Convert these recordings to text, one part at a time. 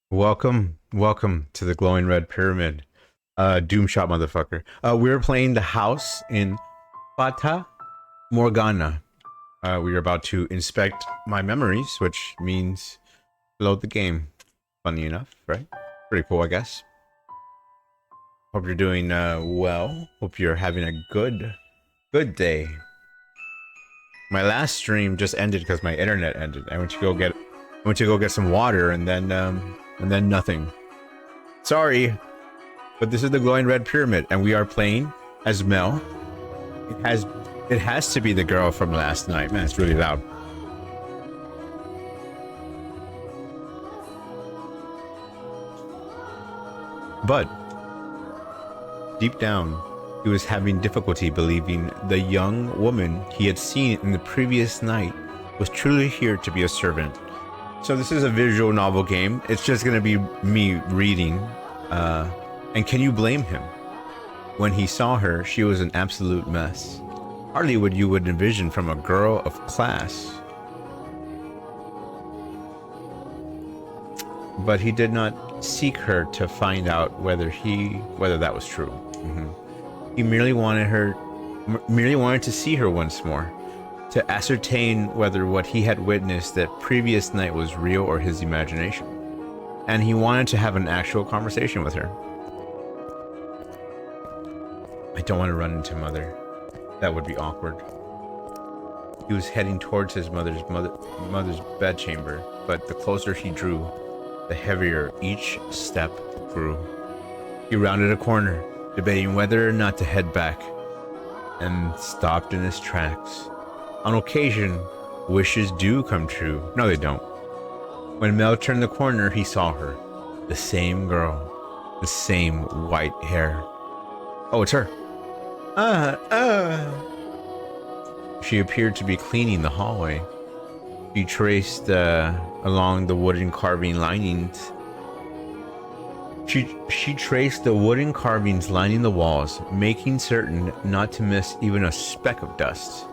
Welcome to the glowing red pyramid. Doom shot motherfucker. We're playing the house in Fata, Morgana. We are about to inspect my memories, which means load the game. Funny enough, right? Pretty cool, I guess. Hope you're doing well. Hope you're having a good day. My last stream just ended because my internet ended. I went to go get some water and then nothing. Sorry. But this is the glowing red pyramid, and we are playing as Mel. It has to be the girl from last night. Man, it's really loud. But deep down, he was having difficulty believing the young woman he had seen in the previous night was truly here to be a servant. So this is a visual novel game. It's just gonna be me reading. And can you blame him? When he saw her, she was an absolute mess. Hardly what you would envision from a girl of class. But he did not seek her to find out whether that was true. He merely wanted to see her once more, to ascertain whether what he had witnessed that previous night was real or his imagination. And he wanted to have an actual conversation with her. I don't want to run into Mother. That would be awkward. He was heading towards his mother's bedchamber, but the closer he drew, the heavier each step grew. He rounded a corner, debating whether or not to head back, and stopped in his tracks. On occasion, wishes do come true. No, they don't. When Mel turned the corner, he saw her. The same girl. The same white hair. Oh, it's her. She appeared to be cleaning the hallway. She traced along the wooden carving linings. She traced the wooden carvings lining the walls, making certain not to miss even a speck of dust.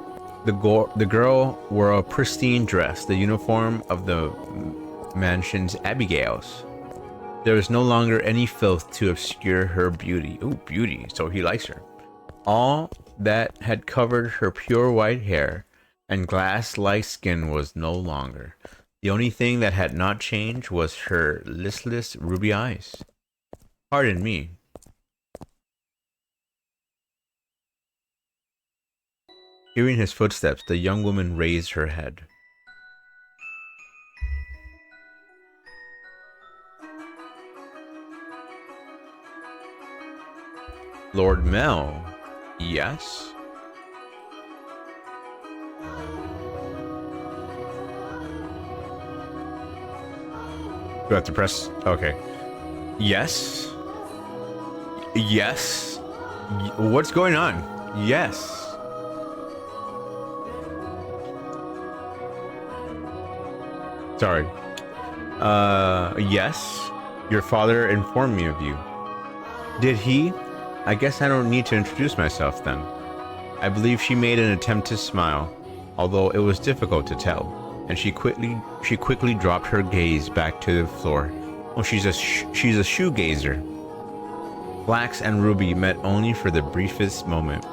The girl wore a pristine dress, the uniform of the mansion's Abigails. There was no longer any filth to obscure her beauty. Ooh, beauty, so he likes her. All that had covered her pure white hair and glass-like skin was no longer. The only thing that had not changed was her listless ruby eyes. Pardon me. Hearing his footsteps, the young woman raised her head. Lord Mel? Yes? Do I have to press? Okay. Yes? Yes? What's going on? Yes. Sorry. Yes? Your father informed me of you. Did he? I guess I don't need to introduce myself then. I believe she made an attempt to smile, although it was difficult to tell, and she quickly dropped her gaze back to the floor. Oh, she's a shoegazer. Flax and Ruby met only for the briefest moment.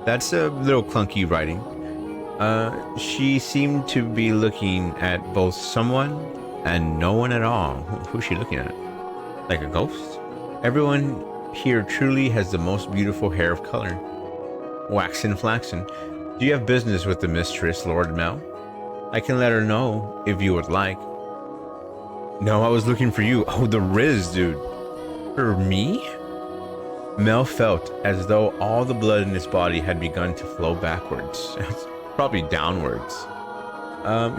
That's a little clunky writing. She seemed to be looking at both someone and no one at all. Who's she looking at? Like a ghost? Everyone here truly has the most beautiful hair of color. Waxen flaxen. Do you have business with the mistress, Lord Mel? I can let her know if you would like. No, I was looking for you. Oh, the Riz, dude. For me? Mel felt as though all the blood in his body had begun to flow backwards. Probably downwards.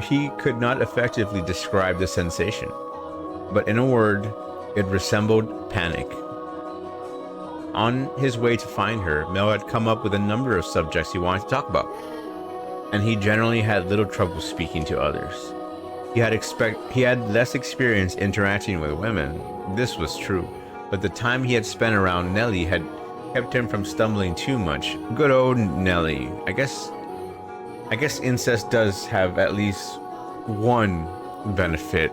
He could not effectively describe the sensation, but in a word, it resembled panic. On his way to find her, Mel had come up with a number of subjects he wanted to talk about, and he generally had little trouble speaking to others. He had less experience interacting with women, this was true, but the time he had spent around Nellie had kept him from stumbling too much. Good old Nellie. I guess incest does have at least one benefit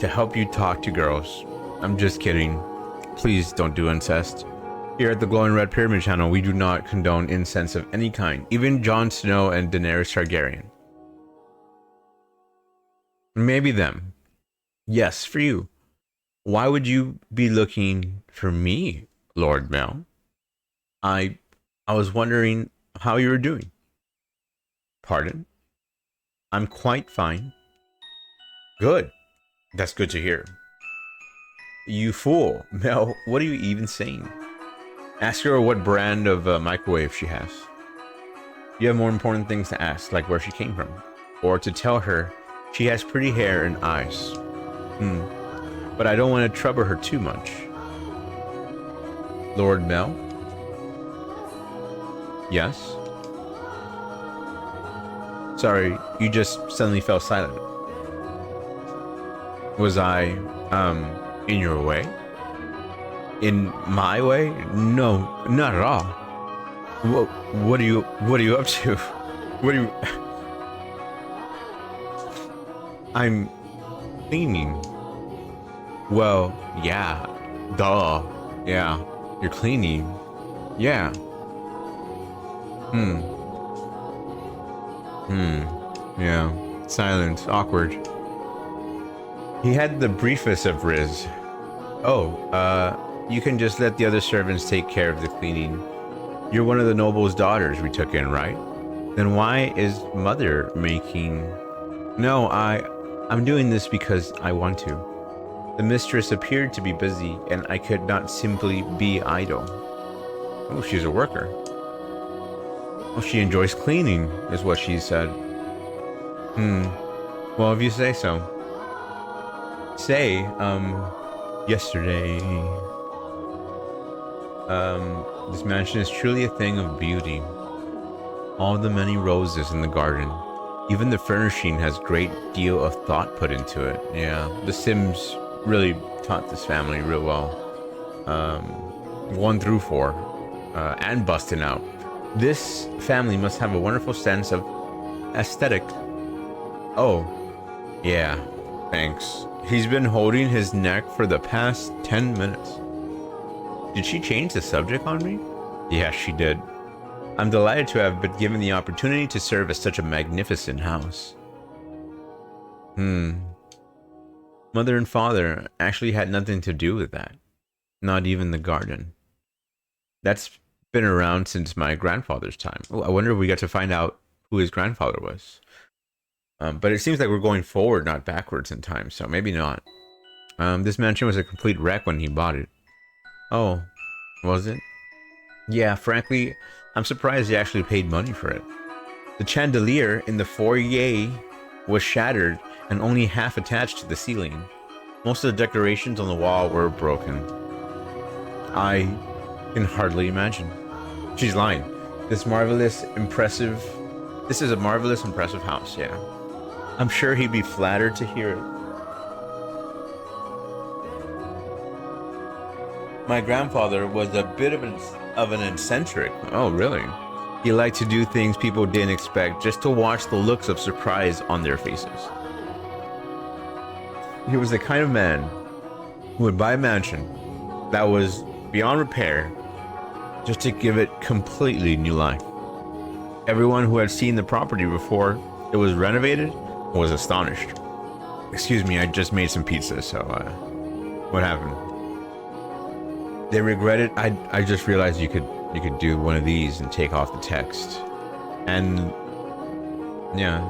to help you talk to girls. I'm just kidding. Please don't do incest. Here at the Glowing Red Pyramid channel, we do not condone incest of any kind, even Jon Snow and Daenerys Targaryen. Maybe them. Yes, for you. Why would you be looking for me, Lord Mel? I was wondering how you were doing. Pardon? I'm quite fine. Good. That's good to hear. You fool. Mel, what are you even saying? Ask her what brand of microwave she has. You have more important things to ask, like where she came from. Or to tell her she has pretty hair and eyes. But I don't want to trouble her too much. Lord Mel? Yes? Sorry, you just suddenly fell silent. Was I, in your way? In my way? No, not at all. What are you up to? What are you... I'm cleaning. Well, yeah. Duh. Yeah. You're cleaning. Yeah. Yeah. Silence. Awkward. He had the briefest of Riz. Oh, you can just let the other servants take care of the cleaning. You're one of the noble's daughters we took in, right? Then why is mother making... No, I'm doing this because I want to. The mistress appeared to be busy, and I could not simply be idle. Oh, she's a worker. Oh, she enjoys cleaning, is what she said. Well, if you say so. Say, yesterday... this mansion is truly a thing of beauty. All the many roses in the garden. Even the furnishing has great deal of thought put into it. Yeah, The Sims really taught this family real well. 1 through 4. And busting out. This family must have a wonderful sense of aesthetic. Oh, yeah, thanks. He's been holding his neck for the past 10 minutes. Did she change the subject on me? Yes, she did. I'm delighted to have been given the opportunity to serve as such a magnificent house. Mother and father actually had nothing to do with that. Not even the garden. That's been around since my grandfather's time. Oh, I wonder if we got to find out who his grandfather was. But it seems like we're going forward, not backwards in time, so maybe not. This mansion was a complete wreck when he bought it. Oh, was it? Yeah, frankly, I'm surprised he actually paid money for it. The chandelier in the foyer was shattered and only half attached to the ceiling. Most of the decorations on the wall were broken. I can hardly imagine. She's lying. This is a marvelous, impressive house, yeah. I'm sure he'd be flattered to hear it. My grandfather was a bit of an eccentric. Oh, really? He liked to do things people didn't expect just to watch the looks of surprise on their faces. He was the kind of man who would buy a mansion that was beyond repair just to give it completely new life. Everyone who had seen the property before it was renovated was astonished. Excuse me, I just made some pizza, so what happened? They regretted. I just realized you could do one of these and take off the text. And yeah,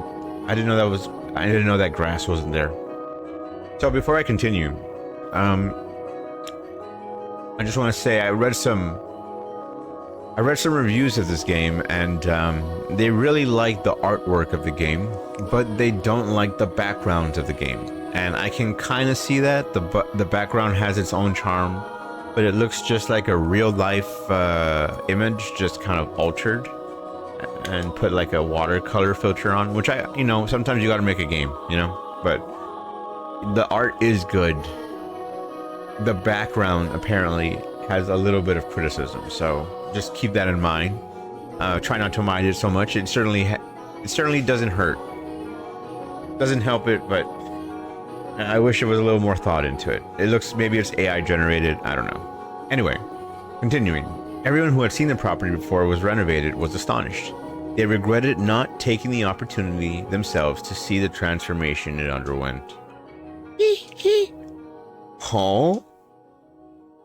I didn't know that grass wasn't there. So before I continue, I just want to say I read some reviews of this game, and they really like the artwork of the game, but they don't like the background of the game. And I can kind of see that the background has its own charm, but it looks just like a real life image, just kind of altered and put like a watercolor filter on, which sometimes you got to make a game, but the art is good. The background apparently has a little bit of criticism, so just keep that in mind. Try not to mind it so much. It certainly doesn't hurt. Doesn't help it, but I wish it was a little more thought into it. It looks, maybe it's AI generated, I don't know. Anyway, continuing. Everyone who had seen the property before it was renovated was astonished. They regretted not taking the opportunity themselves to see the transformation it underwent. Huh?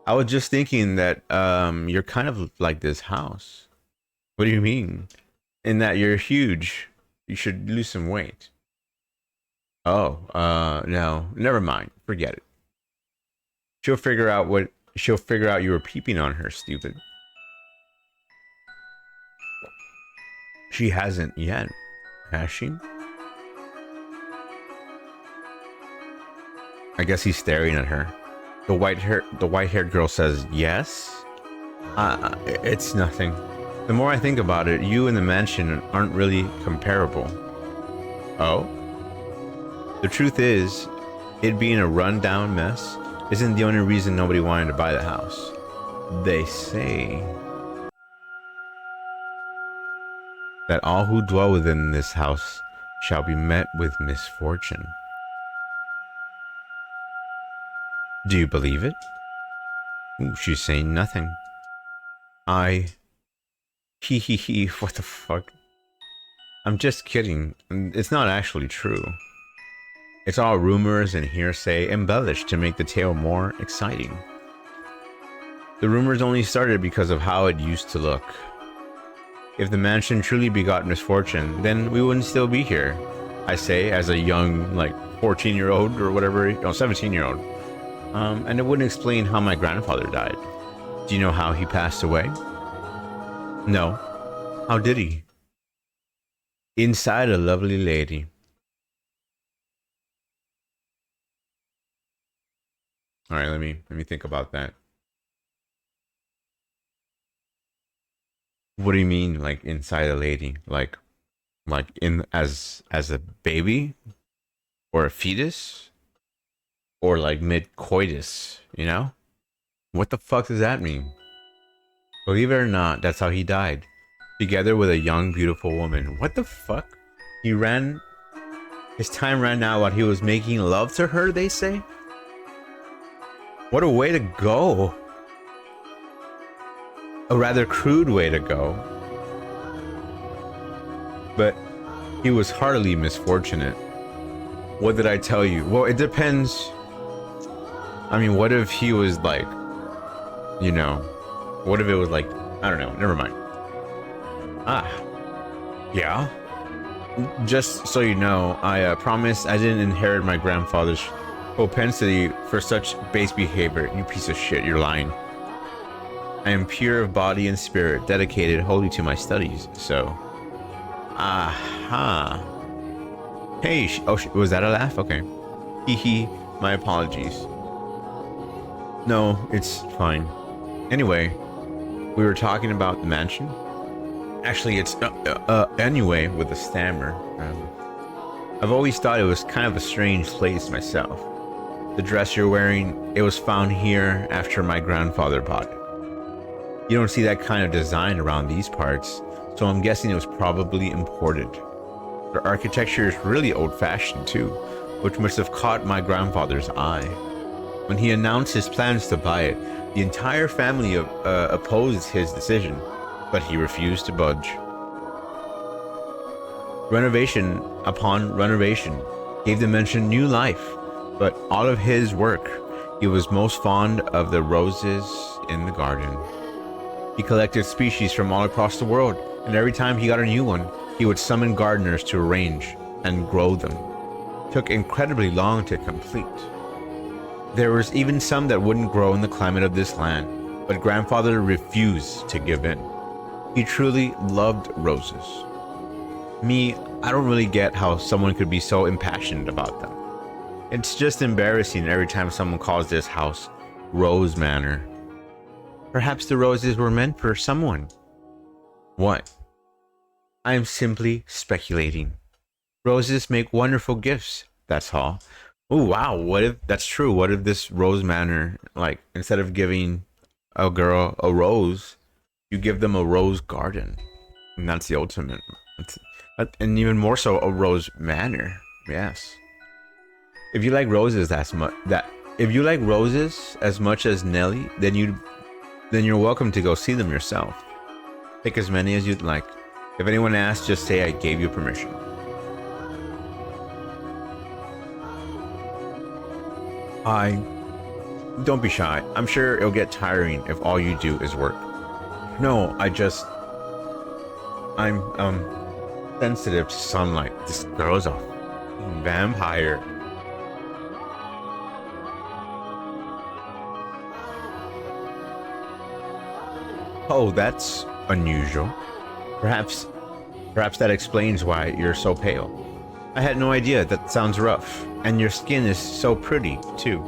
I was just thinking that you're kind of like this house. What do you mean? In that you're huge. You should lose some weight. Oh, no, never mind. Forget it. She'll figure out you were peeping on her, stupid. She hasn't yet, has she? I guess he's staring at her. The white-haired girl says, yes? It's nothing. The more I think about it, you and the mansion aren't really comparable. Oh? The truth is, it being a run-down mess isn't the only reason nobody wanted to buy the house. They say that all who dwell within this house shall be met with misfortune. Do you believe it? Ooh, she's saying nothing. He, what the fuck? I'm just kidding. It's not actually true. It's all rumors and hearsay embellished to make the tale more exciting. The rumors only started because of how it used to look. If the mansion truly begot misfortune, then we wouldn't still be here. I say, as a young, like, 14-year-old or whatever, no, 17-year-old. And it wouldn't explain how my grandfather died. Do you know how he passed away? No. How did he? Inside a lovely lady. All right, let me think about that. What do you mean, like inside a lady? Like in as a baby, or a fetus, or like mid coitus? You know? What the fuck does that mean? Believe it or not, that's how he died, together with a young, beautiful woman. What the fuck? His time ran out while he was making love to her. They say. What a way to go. A rather crude way to go. But he was hardly misfortunate. What did I tell you? Well, it depends. I mean, what if he was like, you know, what if it was like, I don't know, never mind. Ah, yeah? Just so you know, I promise I didn't inherit my grandfather's propensity for such base behavior. You piece of shit, you're lying. I am pure of body and spirit, dedicated wholly to my studies, so... Aha. Hey, was that a laugh? Okay. Hee, my apologies. No, it's fine. Anyway, we were talking about the mansion. Actually, it's anyway with a stammer. I've always thought it was kind of a strange place myself. The dress you're wearing, it was found here after my grandfather bought it. You don't see that kind of design around these parts, so I'm guessing it was probably imported. The architecture is really old-fashioned too, which must have caught my grandfather's eye. When he announced his plans to buy it, the entire family opposed his decision, but he refused to budge. Renovation upon renovation gave the mansion new life, but all of his work, he was most fond of the roses in the garden. He collected species from all across the world, and every time he got a new one, he would summon gardeners to arrange and grow them. It took incredibly long to complete. There was even some that wouldn't grow in the climate of this land, but grandfather refused to give in. He truly loved roses. Me, I don't really get how someone could be so impassioned about them. It's just embarrassing every time someone calls this house Rose Manor. Perhaps the roses were meant for someone. What? I am simply speculating. Roses make wonderful gifts, that's all. Oh wow, what if that's true? What if this Rose Manor, like, instead of giving a girl a rose, you give them a rose garden? And that's the ultimate. And even more so, a Rose Manor. Yes. If you like roses if you like roses as much as Nelly, then you're welcome to go see them yourself. Pick as many as you'd like. If anyone asks, just say I gave you permission. Don't be shy. I'm sure it'll get tiring if all you do is work. No, I'm sensitive to sunlight. This girl's a vampire. Oh, that's unusual. Perhaps that explains why you're so pale. I had no idea. That sounds rough. And your skin is so pretty, too.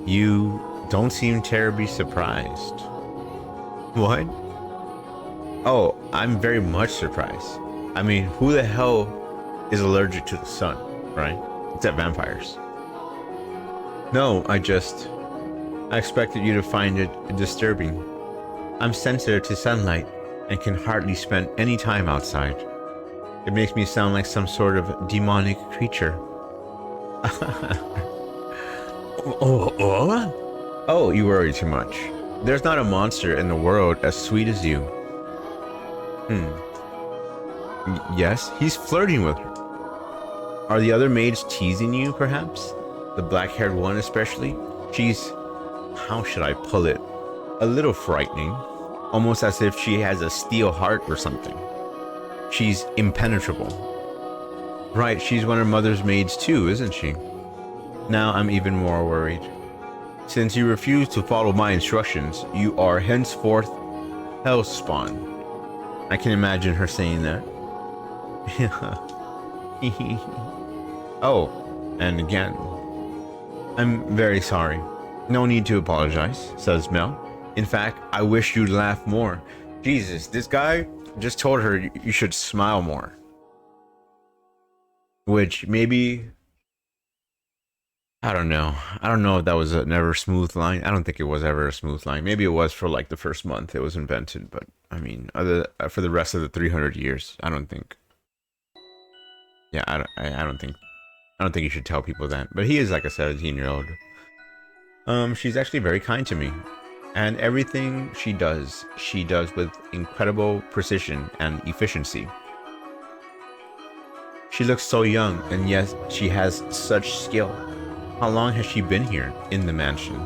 You don't seem terribly surprised. What? Oh, I'm very much surprised. I mean, who the hell is allergic to the sun, right? Except vampires. No, I expected you to find it disturbing. I'm sensitive to sunlight and can hardly spend any time outside. It makes me sound like some sort of demonic creature. Oh, you worry too much. There's not a monster in the world as sweet as you. Yes, he's flirting with her. Are the other maids teasing you, perhaps? The black-haired one especially? She's... how should I pull it? A little frightening. Almost as if she has a steel heart or something. She's impenetrable. Right, she's one of mother's maids too, isn't she? Now I'm even more worried. Since you refuse to follow my instructions, you are henceforth hellspawn. I can imagine her saying that. Oh, and again. I'm very sorry. No need to apologize, says Mel. In fact, I wish you'd laugh more. Jesus, this guy just told her you should smile more. Which maybe... I don't know. I don't know if that was a never smooth line. I don't think it was ever a smooth line. Maybe it was for like the first month it was invented, but I mean, for the rest of the 300 years, I don't think. Yeah, I don't think you should tell people that. But he is like a 17-year-old. She's actually very kind to me, and everything she does with incredible precision and efficiency. She looks so young, and yet she has such skill. How long has she been here in the mansion?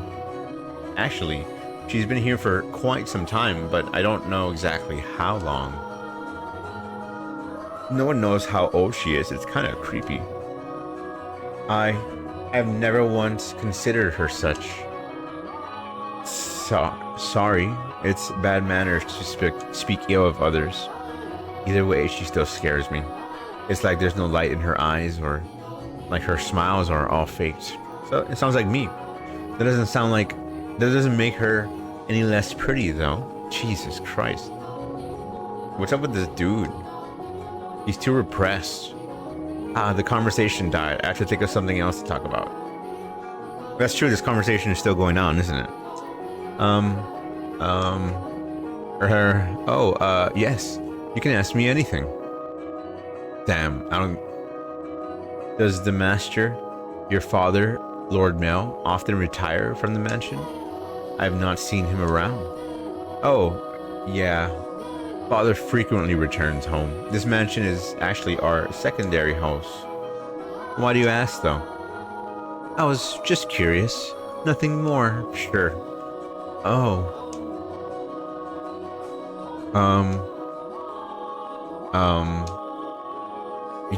Actually, she's been here for quite some time, but I don't know exactly how long. No one knows how old she is. It's kind of creepy. I have never once considered her such. Sorry, it's bad manners to speak ill of others. Either way, she still scares me. It's like there's no light in her eyes, or like her smiles are all faked. So it sounds like me. That doesn't make her any less pretty though. Jesus Christ. What's up with this dude? He's too repressed. The conversation died. I have to think of something else to talk about. That's true, this conversation is still going on, isn't it? Yes. You can ask me anything. Damn, Does the master, your father, Lord Mel, often retire from the mansion? I have not seen him around. Oh, yeah. Father frequently returns home. This mansion is actually our secondary house. Why do you ask, though? I was just curious. Nothing more. Sure. Oh.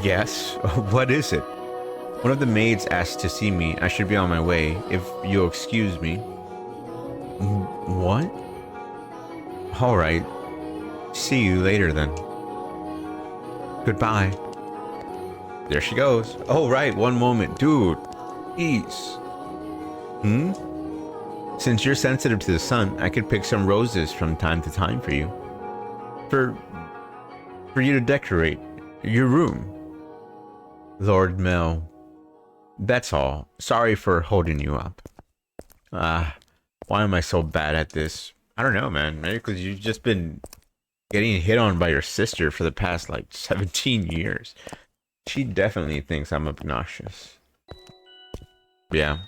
Yes? What is it? One of the maids asked to see me. I should be on my way, if you'll excuse me. What? Alright. See you later then. Goodbye. There she goes. Oh, right, one moment. Dude. Jeez. Since you're sensitive to the sun, I could pick some roses from time to time for you. For you to decorate your room. Lord Mel. That's all. Sorry for holding you up. Why am I so bad at this? I don't know, man. Maybe because you've just been getting hit on by your sister for the past, like, 17 years. She definitely thinks I'm obnoxious. Yeah.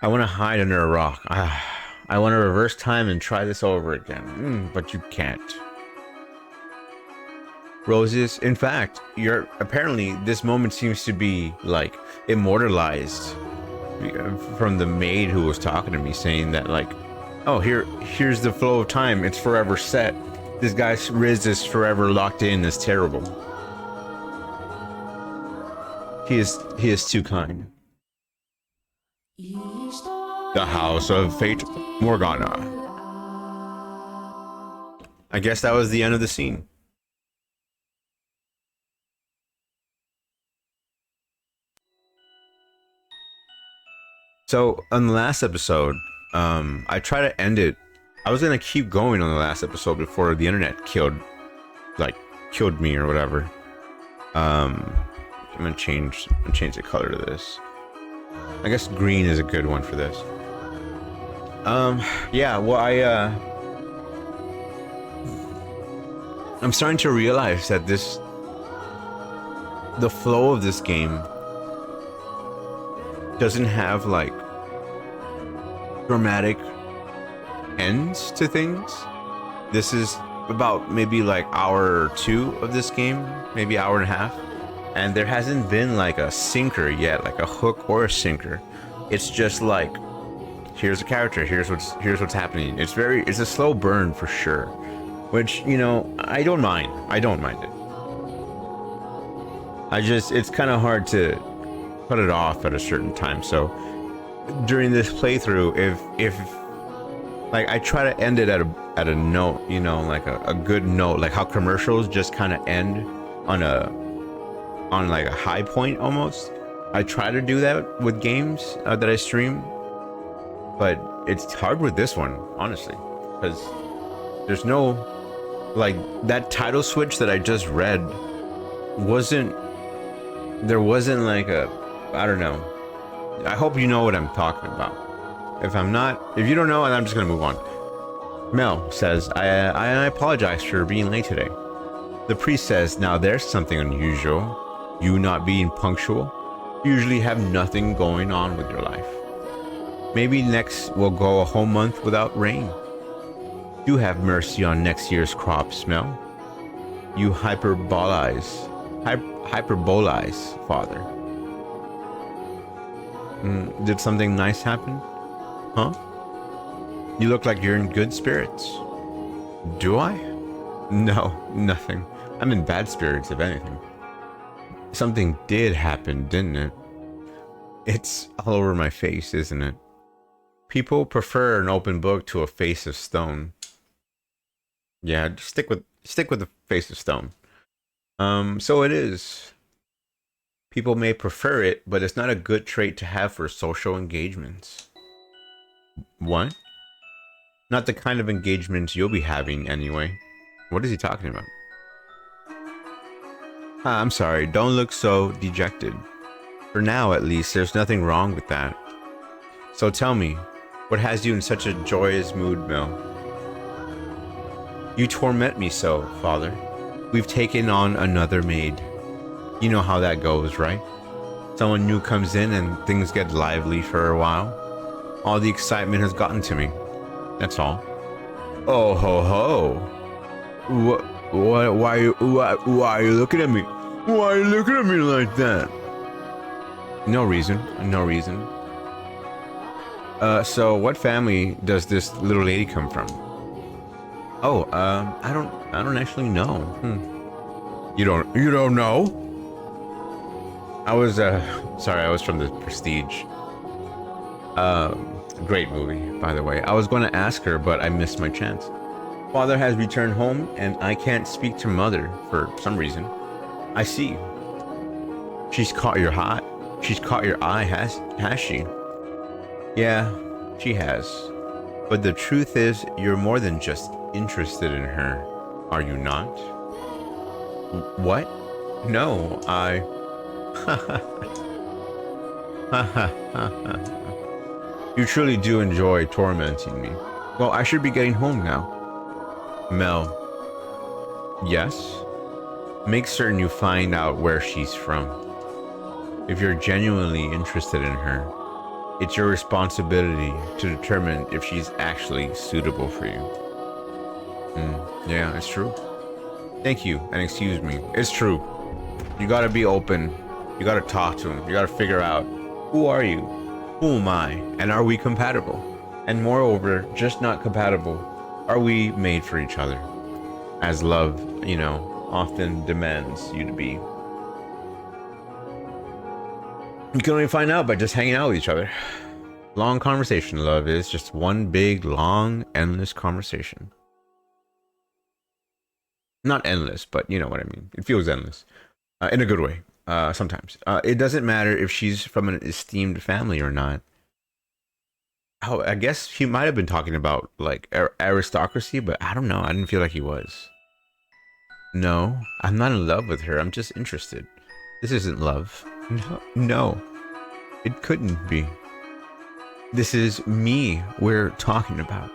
I want to hide under a rock. I want to reverse time and try this over again. But you can't. Roses, in fact, you're apparently this moment seems to be like immortalized from the maid who was talking to me, saying that like, oh, here's the flow of time. It's forever set. This guy's Riz is forever locked in. Is terrible. He is too kind. The House of Fate, Morgana. I guess that was the end of the scene. So on the last episode, I tried to end it. I was gonna keep going on the last episode before the internet killed me or whatever. I'm gonna change the color to this. I guess green is a good one for this. Yeah, well, I'm starting to realize that the flow of this game doesn't have like dramatic ends to things. This is about maybe like hour or two of this game, maybe hour and a half, and there hasn't been like a sinker yet, like a hook or a sinker. It's just like, here's a character, here's what's happening. It's a slow burn for sure, which, you know, I don't mind it. It's kind of hard to cut it off at a certain time. So during this playthrough, if like I try to end it at a note, you know, like a good note, like how commercials just kind of end on like a high point almost. I try to do that with games that I stream, but it's hard with this one, honestly, because there's no, like, that title switch that I just read there wasn't like a, I don't know. I hope you know what I'm talking about. If you don't know, I'm just gonna move on. Mel says, I apologize for being late today. The priest says, now there's something unusual. You not being punctual. You usually have nothing going on with your life. Maybe next we'll go a whole month without rain. Do have mercy on next year's crops, Mel. You hyperbolize, Father. Did something nice happen? Huh? You look like you're in good spirits. Do I? No, nothing. I'm in bad spirits, if anything. Something did happen, didn't it? It's all over my face, isn't it? People prefer an open book to a face of stone. Yeah, just stick with the face of stone. So it is. People may prefer it, but it's not a good trait to have for social engagements. What? Not the kind of engagements you'll be having anyway. What is he talking about? I'm sorry, don't look so dejected. For now, at least, there's nothing wrong with that. So tell me, what has you in such a joyous mood, Mel? You torment me so, Father. We've taken on another maid. You know how that goes, right? Someone new comes in and things get lively for a while. All the excitement has gotten to me. That's all. Oh ho ho! What? Why are you looking at me? Why are you looking at me like that? No reason. No reason. So what family does this little lady come from? Oh, I don't actually know. You don't know? I was from the Prestige. Great movie, by the way. I was going to ask her, but I missed my chance. Father has returned home, and I can't speak to Mother for some reason. I see. She's caught your eye, has she? Yeah, she has. But the truth is, you're more than just interested in her, are you not? What? No, I... You truly do enjoy tormenting me. Well, I should be getting home now. Mel. Yes? Make certain you find out where she's from. If you're genuinely interested in her, it's your responsibility to determine if she's actually suitable for you. Yeah, it's true. Thank you, and excuse me. It's true. You gotta be open. You gotta talk to him. You gotta figure out, who are you? Who am I? And are we compatible? And moreover, just not compatible, are we made for each other? As love, often demands you to be. You can only find out by just hanging out with each other. Long conversation, love is just one big, long, endless conversation. Not endless, but you know what I mean. It feels endless. In a good way, sometimes. It doesn't matter if she's from an esteemed family or not. Oh, I guess he might have been talking about, like, aristocracy, but I don't know. I didn't feel like he was. No, I'm not in love with her. I'm just interested. This isn't love. No, it couldn't be. This is me we're talking about.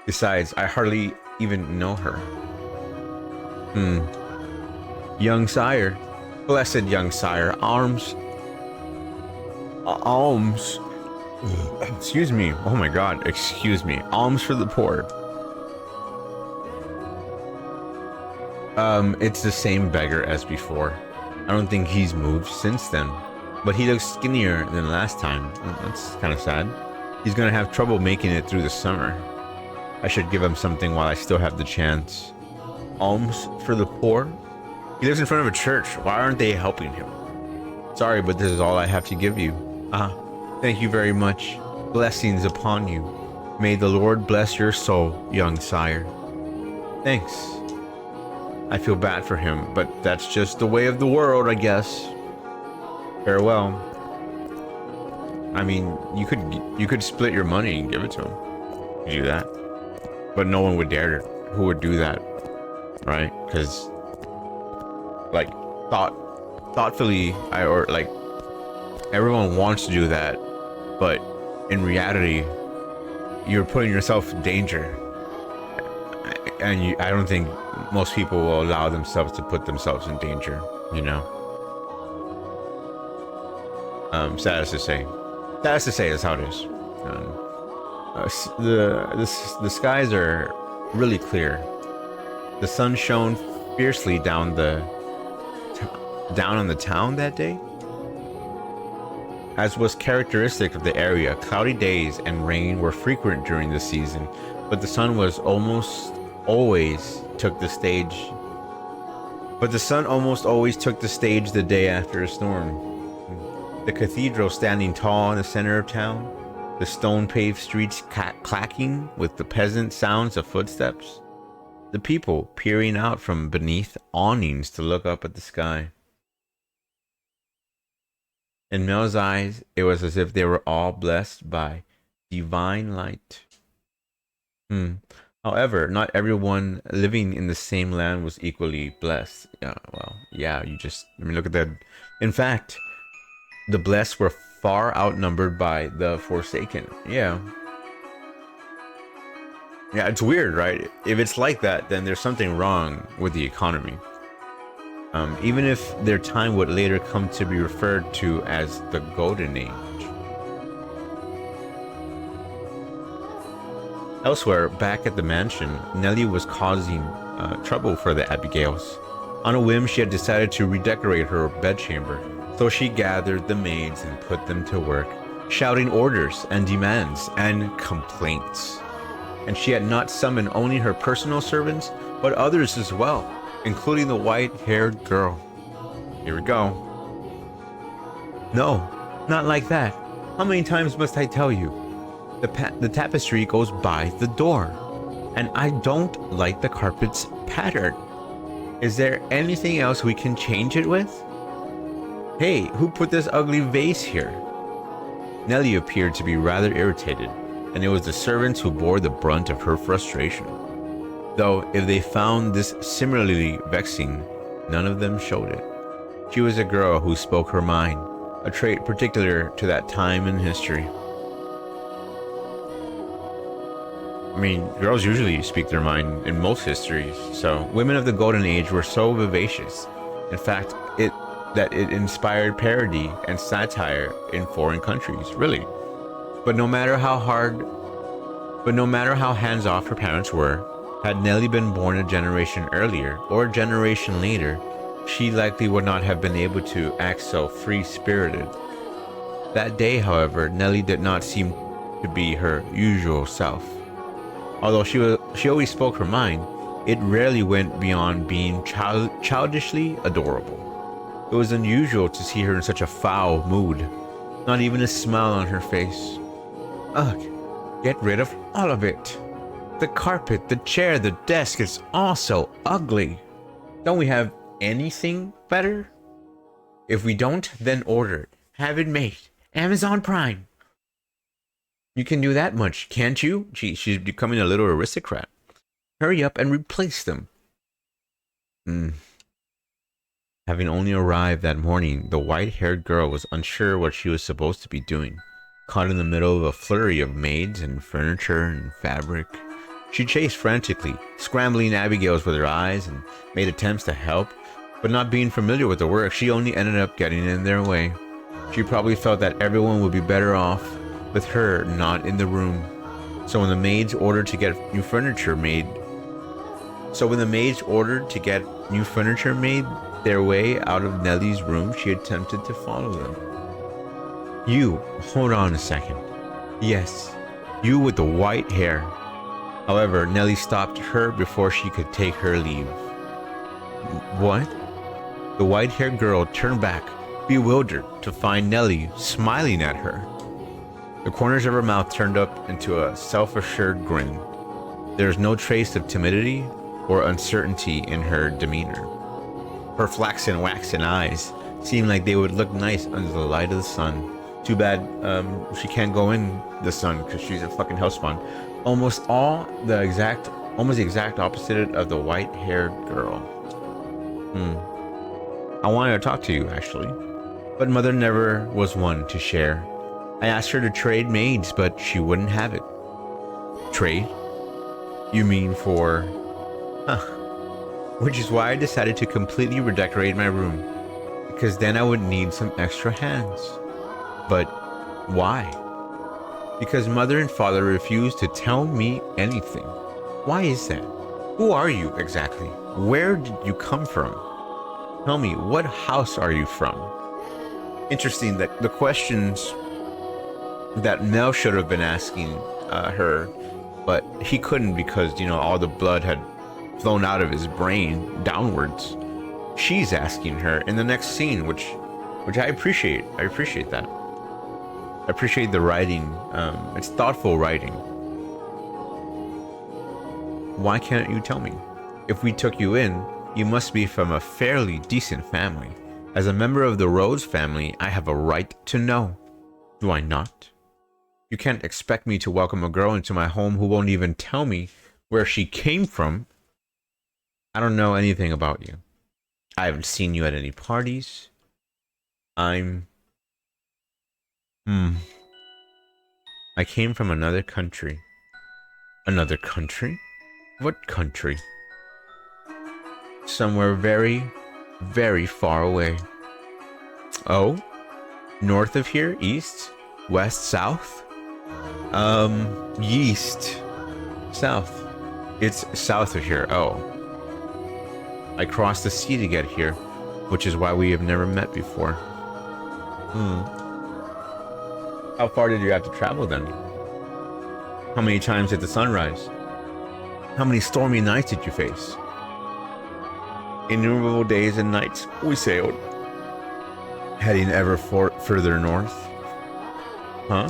Besides, I hardly even know her. Young sire. Blessed young sire. Alms. Excuse me. Oh my god, excuse me. Alms for the poor. It's the same beggar as before. I don't think he's moved since then. But he looks skinnier than last time. That's kind of sad. He's gonna have trouble making it through the summer. I should give him something while I still have the chance. Alms for the poor? He lives in front of a church. Why aren't they helping him? Sorry, but this is all I have to give you. Thank you very much. Blessings upon you. May the Lord bless your soul, young sire. Thanks. I feel bad for him, but that's just the way of the world, I guess. Farewell. I mean, you could split your money and give it to him. You do that. But no one would dare. Who would do that? Right? Because, like, thoughtfully, everyone wants to do that, but in reality, you're putting yourself in danger. And I don't think most people will allow themselves to put themselves in danger, Sad to say. Sad to say is how it is. The skies are really clear. The sun shone fiercely down on the town that day. As was characteristic of the area, cloudy days and rain were frequent during the season, but the sun almost always took the stage the day after a storm. The cathedral standing tall in the center of town, the stone-paved streets clacking with the pleasant sounds of footsteps, the people peering out from beneath awnings to look up at the sky. In Mel's eyes, it was as if they were all blessed by divine light. However, not everyone living in the same land was equally blessed. Look at that. In fact, the blessed were far outnumbered by the forsaken. Yeah, it's weird, right? If it's like that, then there's something wrong with the economy. Even if their time would later come to be referred to as the Golden Age. Elsewhere, back at the mansion, Nellie was causing trouble for the Abigails. On a whim, she had decided to redecorate her bedchamber, so she gathered the maids and put them to work, shouting orders and demands and complaints. And she had not summoned only her personal servants, but others as well, including the white-haired girl. Here we go. No, not like that. How many times must I tell you? The tapestry goes by the door, and I don't like the carpet's pattern. Is there anything else we can change it with? Hey, who put this ugly vase here? Nellie appeared to be rather irritated, and it was the servants who bore the brunt of her frustration. Though, if they found this similarly vexing, none of them showed it. She was a girl who spoke her mind, a trait particular to that time in history. I mean, girls usually speak their mind in most histories, so women of the Golden Age were so vivacious. In fact, that it inspired parody and satire in foreign countries, really. But no matter how hard, but no matter how hands-off her parents were, had Nellie been born a generation earlier or a generation later, she likely would not have been able to act so free-spirited. That day, however, Nellie did not seem to be her usual self. Although she always spoke her mind, it rarely went beyond being childishly adorable. It was unusual to see her in such a foul mood, not even a smile on her face. Ugh, get rid of all of it. The carpet, the chair, the desk, it's all so ugly. Don't we have anything better? If we don't, then order it. Have it made. Amazon Prime. You can do that much, can't you? Gee, she's becoming a little aristocrat. Hurry up and replace them. Having only arrived that morning, the white-haired girl was unsure what she was supposed to be doing. Caught in the middle of a flurry of maids and furniture and fabric, she chased frantically, scrambling Abigail's with her eyes and made attempts to help, but not being familiar with the work, she only ended up getting in their way. She probably felt that everyone would be better off with her not in the room. So when the maids ordered to get new furniture made their way out of Nellie's room, she attempted to follow them. You, hold on a second. Yes, you with the white hair. However, Nellie stopped her before she could take her leave. What? The white-haired girl turned back, bewildered, to find Nellie smiling at her. The corners of her mouth turned up into a self-assured grin. There was no trace of timidity or uncertainty in her demeanor. Her flaxen, waxen eyes seemed like they would look nice under the light of the sun. Too bad she can't go in the sun because she's a fucking hellspawn. Almost the exact opposite of the white-haired girl. I wanted to talk to you, actually. But Mother never was one to share. I asked her to trade maids, but she wouldn't have it. Trade? You mean for... Which is why I decided to completely redecorate my room. Because then I would need some extra hands. But why? Because Mother and Father refused to tell me anything. Why is that? Who are you exactly? Where did you come from? Tell me, what house are you from? Interesting that the questions that Mel should have been asking her, but he couldn't because, you know, all the blood had flown out of his brain downwards. She's asking her in the next scene, which I appreciate. I appreciate that. I appreciate the writing. It's thoughtful writing. Why can't you tell me? If we took you in, you must be from a fairly decent family. As a member of the Rhodes family, I have a right to know. Do I not? You can't expect me to welcome a girl into my home who won't even tell me where she came from. I don't know anything about you. I haven't seen you at any parties. I came from another country. Another country? What country? Somewhere very, very far away. Oh? North of here? East? West? South? East. South. It's south of here. Oh. I crossed the sea to get here, which is why we have never met before. How far did you have to travel then? How many times did the sun rise? How many stormy nights did you face? Innumerable days and nights we sailed, heading ever further north. Huh?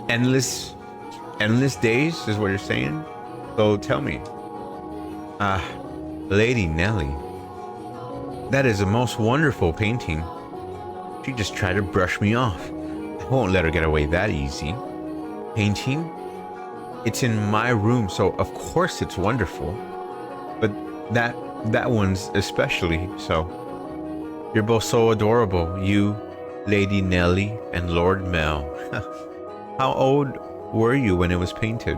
Endless days is what you're saying? So tell me. Lady Nellie. That is a most wonderful painting. She just tried to brush me off. I won't let her get away that easy. Painting? It's in my room, so of course it's wonderful. But that one's especially so. You're both so adorable, you, Lady Nellie, and Lord Mel. How old were you when it was painted?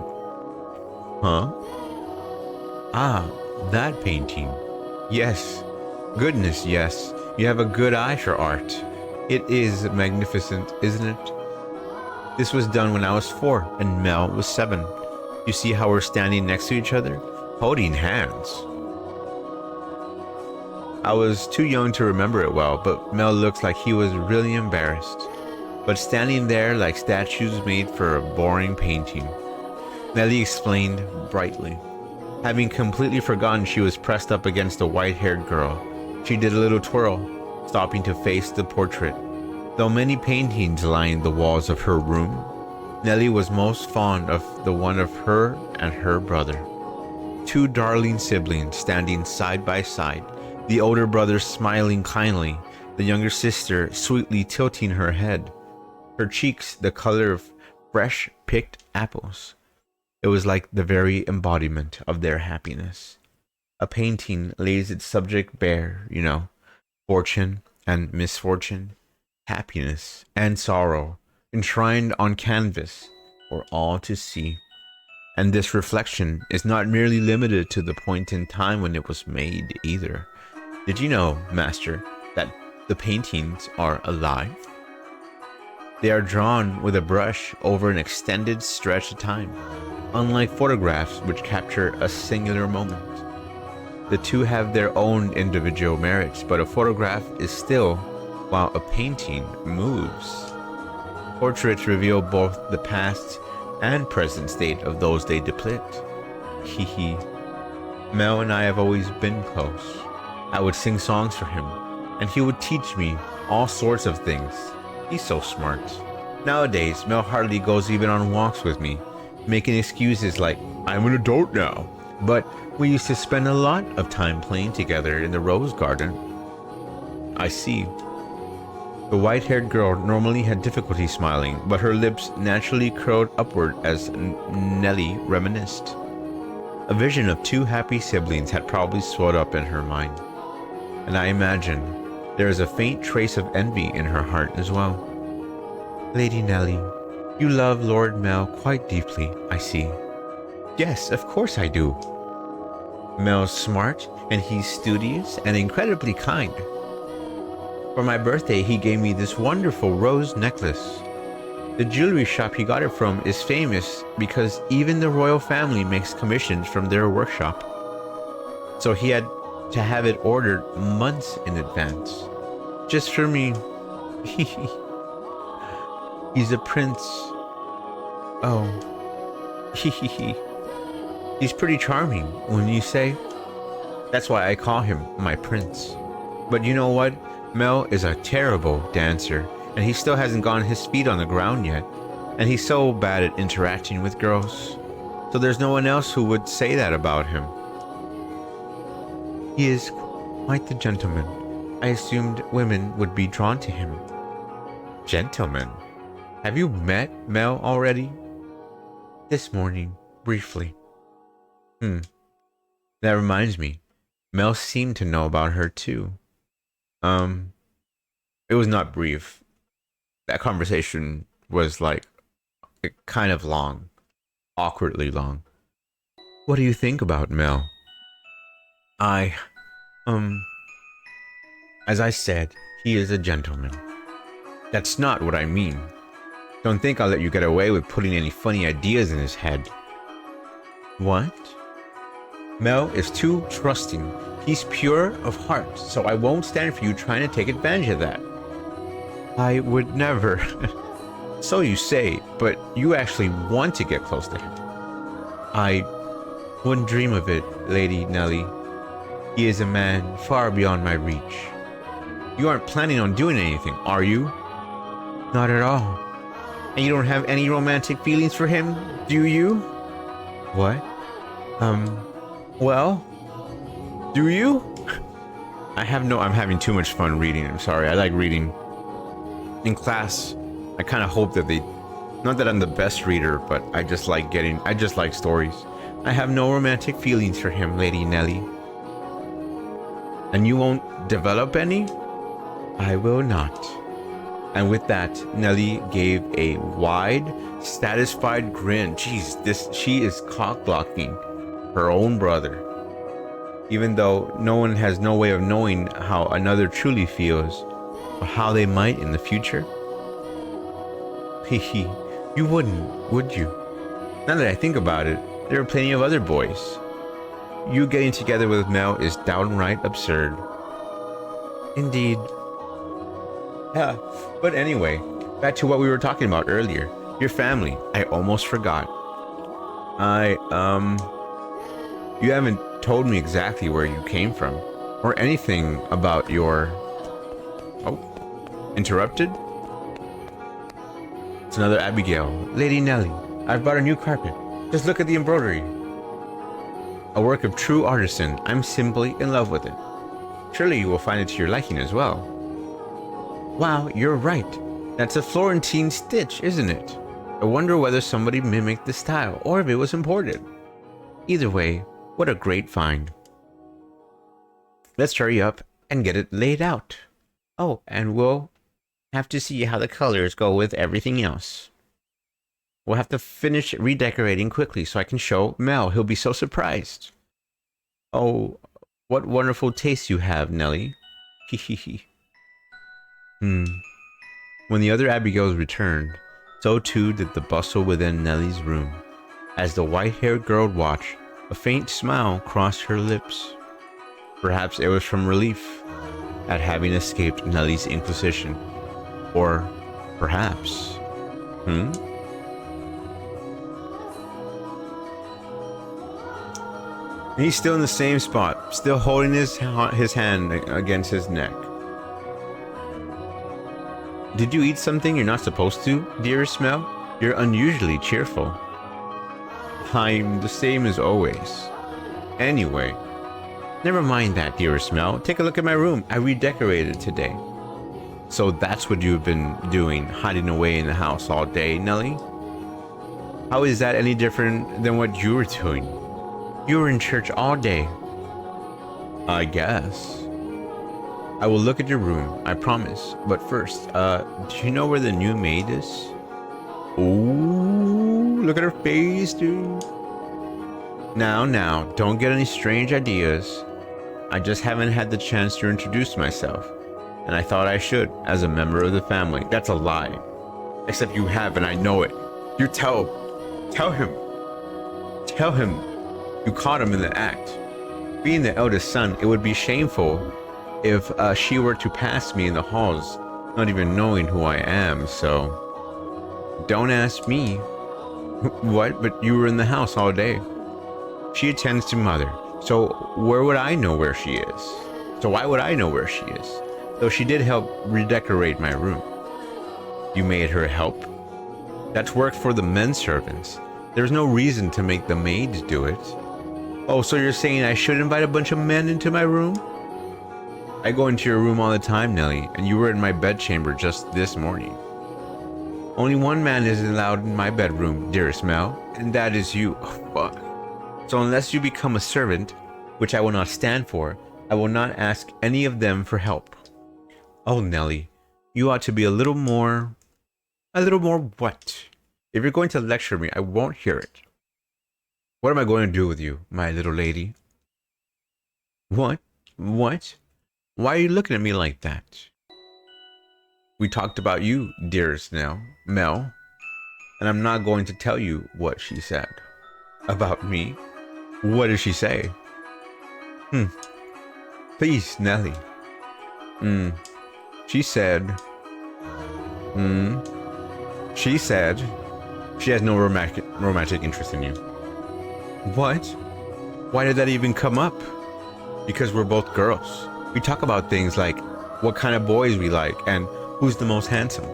Huh? Ah, that painting. Yes, Goodness, yes. You have a good eye for art. It is magnificent, isn't it? This was done when I was 4 and Mel was 7. You see how we're standing next to each other? Holding hands. I was too young to remember it well, but Mel looks like he was really embarrassed. But standing there like statues made for a boring painting. Nellie explained brightly. Having completely forgotten she was pressed up against a white-haired girl, she did a little twirl, stopping to face the portrait. Though many paintings lined the walls of her room, Nellie was most fond of the one of her and her brother. Two darling siblings standing side by side, the older brother smiling kindly, the younger sister sweetly tilting her head, her cheeks the color of fresh picked apples. It was like the very embodiment of their happiness. A painting lays its subject bare, you know, fortune and misfortune, happiness and sorrow, enshrined on canvas for all to see. And this reflection is not merely limited to the point in time when it was made either. Did you know, Master, that the paintings are alive? They are drawn with a brush over an extended stretch of time, unlike photographs which capture a singular moment. The two have their own individual merits, but a photograph is still, while a painting moves. Portraits reveal both the past and present state of those they depict. Hee hee. Mel and I have always been close. I would sing songs for him, and he would teach me all sorts of things. He's so smart. Nowadays, Mel hardly goes even on walks with me, making excuses like, I'm an adult now. But we used to spend a lot of time playing together in the rose garden. I see. The white-haired girl normally had difficulty smiling, but her lips naturally curled upward as Nellie reminisced. A vision of two happy siblings had probably swelled up in her mind. And I imagine there is a faint trace of envy in her heart as well. Lady Nellie, you love Lord Mel quite deeply, I see. Yes, of course I do. Mel's smart, and he's studious and incredibly kind. For my birthday, he gave me this wonderful rose necklace. The jewelry shop he got it from is famous because even the royal family makes commissions from their workshop. So he had to have it ordered months in advance. Just for me. He's a prince. Oh. He's pretty charming, wouldn't you say? That's why I call him my prince. But you know what? Mel is a terrible dancer, and he still hasn't gotten his feet on the ground yet. And he's so bad at interacting with girls. So there's no one else who would say that about him. He is quite the gentleman. I assumed women would be drawn to him. Gentleman? Have you met Mel already? This morning, briefly. That reminds me. Mel seemed to know about her too. It was not brief. That conversation was like kind of long. Awkwardly long. What do you think about Mel? As I said, he is a gentleman. That's not what I mean. Don't think I'll let you get away with putting any funny ideas in his head. What? Mel is too trusting. He's pure of heart, so I won't stand for you trying to take advantage of that. I would never. So you say, but you actually want to get close to him. I wouldn't dream of it, Lady Nellie. He is a man far beyond my reach. You aren't planning on doing anything, are you? Not at all. And you don't have any romantic feelings for him, do you? What? Well? Do you? I'm having too much fun reading. I'm sorry. I like reading. In class, I kind of hope that not that I'm the best reader, but I just like stories. I have no romantic feelings for him, Lady Nellie. And you won't develop any? I will not. And with that, Nellie gave a wide, satisfied grin. Jeez, she is cock-blocking her own brother. even though no one has no way of knowing how another truly feels or how they might in the future. Hee, you wouldn't, would you? Now that I think about it, there are plenty of other boys. You getting together with Mel is downright absurd. Indeed. Yeah, but anyway, back to what we were talking about earlier. Your family. I almost forgot. You haven't told me exactly where you came from, or anything about your... Oh, interrupted? It's another Abigail. Lady Nellie, I've bought a new carpet. Just look at the embroidery. A work of true artisan. I'm simply in love with it. Surely you will find it to your liking as well. Wow, you're right. That's a Florentine stitch, isn't it? I wonder whether somebody mimicked the style, or if it was imported. Either way, what a great find. Let's hurry up and get it laid out. Oh, and we'll have to see how the colors go with everything else. We'll have to finish redecorating quickly so I can show Mel. He'll be so surprised. Oh, what wonderful taste you have, Nellie. Hehehe. When the other Abigails returned, so too did the bustle within Nellie's room. As the white-haired girl watched, a faint smile crossed her lips. Perhaps it was from relief at having escaped Nellie's inquisition. Or perhaps... He's still in the same spot, still holding his hand against his neck. Did you eat something you're not supposed to, dearest Mel? You're unusually cheerful. I'm the same as always. Anyway, never mind that, dearest Mel. Take a look at my room. I redecorated today. So that's what you've been doing, hiding away in the house all day, Nellie? How is that any different than what you were doing? You were in church all day. I guess. I will look at your room, I promise. But first, do you know where the new maid is? Ooh, look at her face, dude. Now, don't get any strange ideas. I just haven't had the chance to introduce myself. And I thought I should, as a member of the family. That's a lie. Except you have, and I know it. You tell him. Tell him you caught him in the act. Being the eldest son, it would be shameful if she were to pass me in the halls, not even knowing who I am, so... Don't ask me. What? But you were in the house all day. She attends to mother, so where would I know where she is? So why would I know where she is? Though she did help redecorate my room. You made her help? That's work for the men servants. There's no reason to make the maids do it. Oh, so you're saying I should invite a bunch of men into my room? I go into your room all the time, Nellie, and you were in my bedchamber just this morning. Only one man is allowed in my bedroom, dearest Mel, and that is you. Oh, fuck. So unless you become a servant, which I will not stand for, I will not ask any of them for help. Oh, Nellie, you ought to be a little more what? If you're going to lecture me, I won't hear it. What am I going to do with you, my little lady? What? What? Why are you looking at me like that? We talked about you, dearest Mel, and I'm not going to tell you what she said. About me? What did she say? Please, Nellie. She said she has no romantic interest in you. What? Why did that even come up? Because we're both girls. We talk about things like what kind of boys we like and who's the most handsome.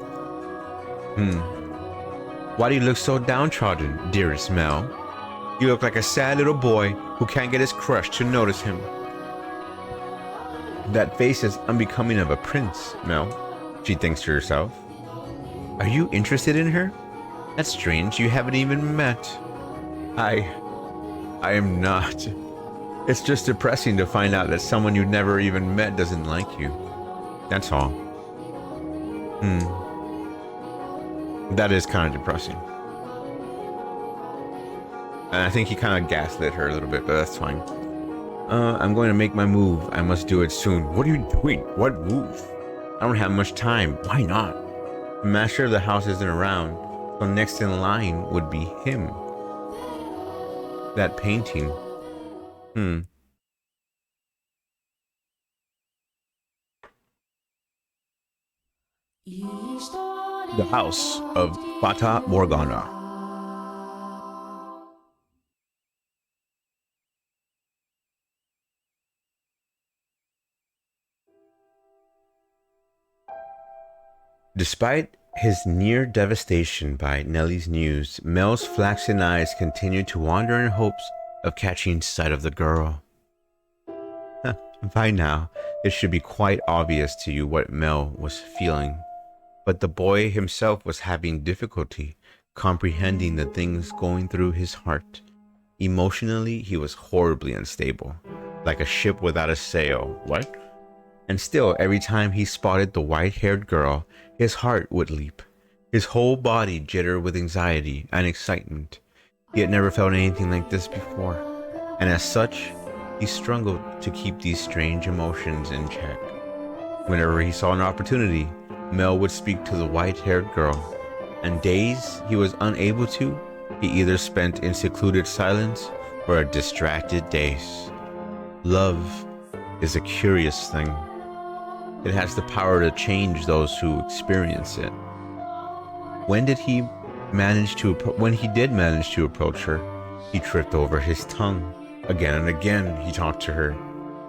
Why do you look so downtrodden, dearest Mel? You look like a sad little boy who can't get his crush to notice him. That face is unbecoming of a prince, Mel, she thinks to herself. Are you interested in her? That's strange, you haven't even met. I am not. It's just depressing to find out that someone you never even met doesn't like you. That's all. That is kind of depressing. And I think he kind of gaslit her a little bit, but that's fine. I'm going to make my move. I must do it soon. What are you doing? What move? I don't have much time. Why not? The master of the house isn't around, so next in line would be him. That painting. The house of Fata Morgana. Despite his near devastation by Nellie's news, Mel's flaxen eyes continued to wander in hopes of catching sight of the girl. By now, it should be quite obvious to you what Mel was feeling, but the boy himself was having difficulty comprehending the things going through his heart. Emotionally, he was horribly unstable, like a ship without a sail. What? And still, every time he spotted the white-haired girl, his heart would leap. His whole body jitter with anxiety and excitement. He had never felt anything like this before, and as such, he struggled to keep these strange emotions in check. Whenever he saw an opportunity, Mel would speak to the white-haired girl, and days he was unable to, he either spent in secluded silence or distracted days. Love is a curious thing. It has the power to change those who experience it. When he did manage to approach her, he tripped over his tongue. Again and again he talked to her,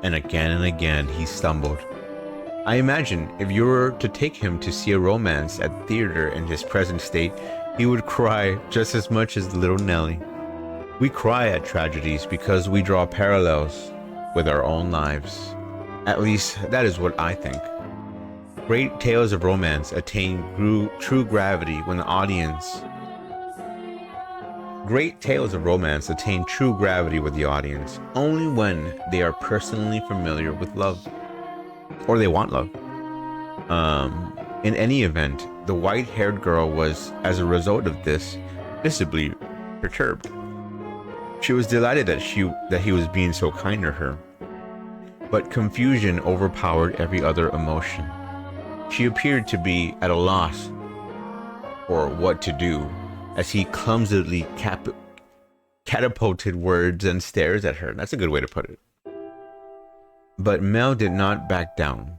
and again he stumbled. I imagine if you were to take him to see a romance at theater in his present state, he would cry just as much as little Nellie. We cry at tragedies because we draw parallels with our own lives. At least, that is what I think. Great tales of romance attain true gravity when the audience... Great tales of romance attain true gravity with the audience only when they are personally familiar with love. Or they want love. In any event, the white-haired girl was, as a result of this, visibly perturbed. She was delighted that he was being so kind to her, but confusion overpowered every other emotion. She appeared to be at a loss for what to do, as he clumsily catapulted words and stares at her. That's a good way to put it. But Mel did not back down,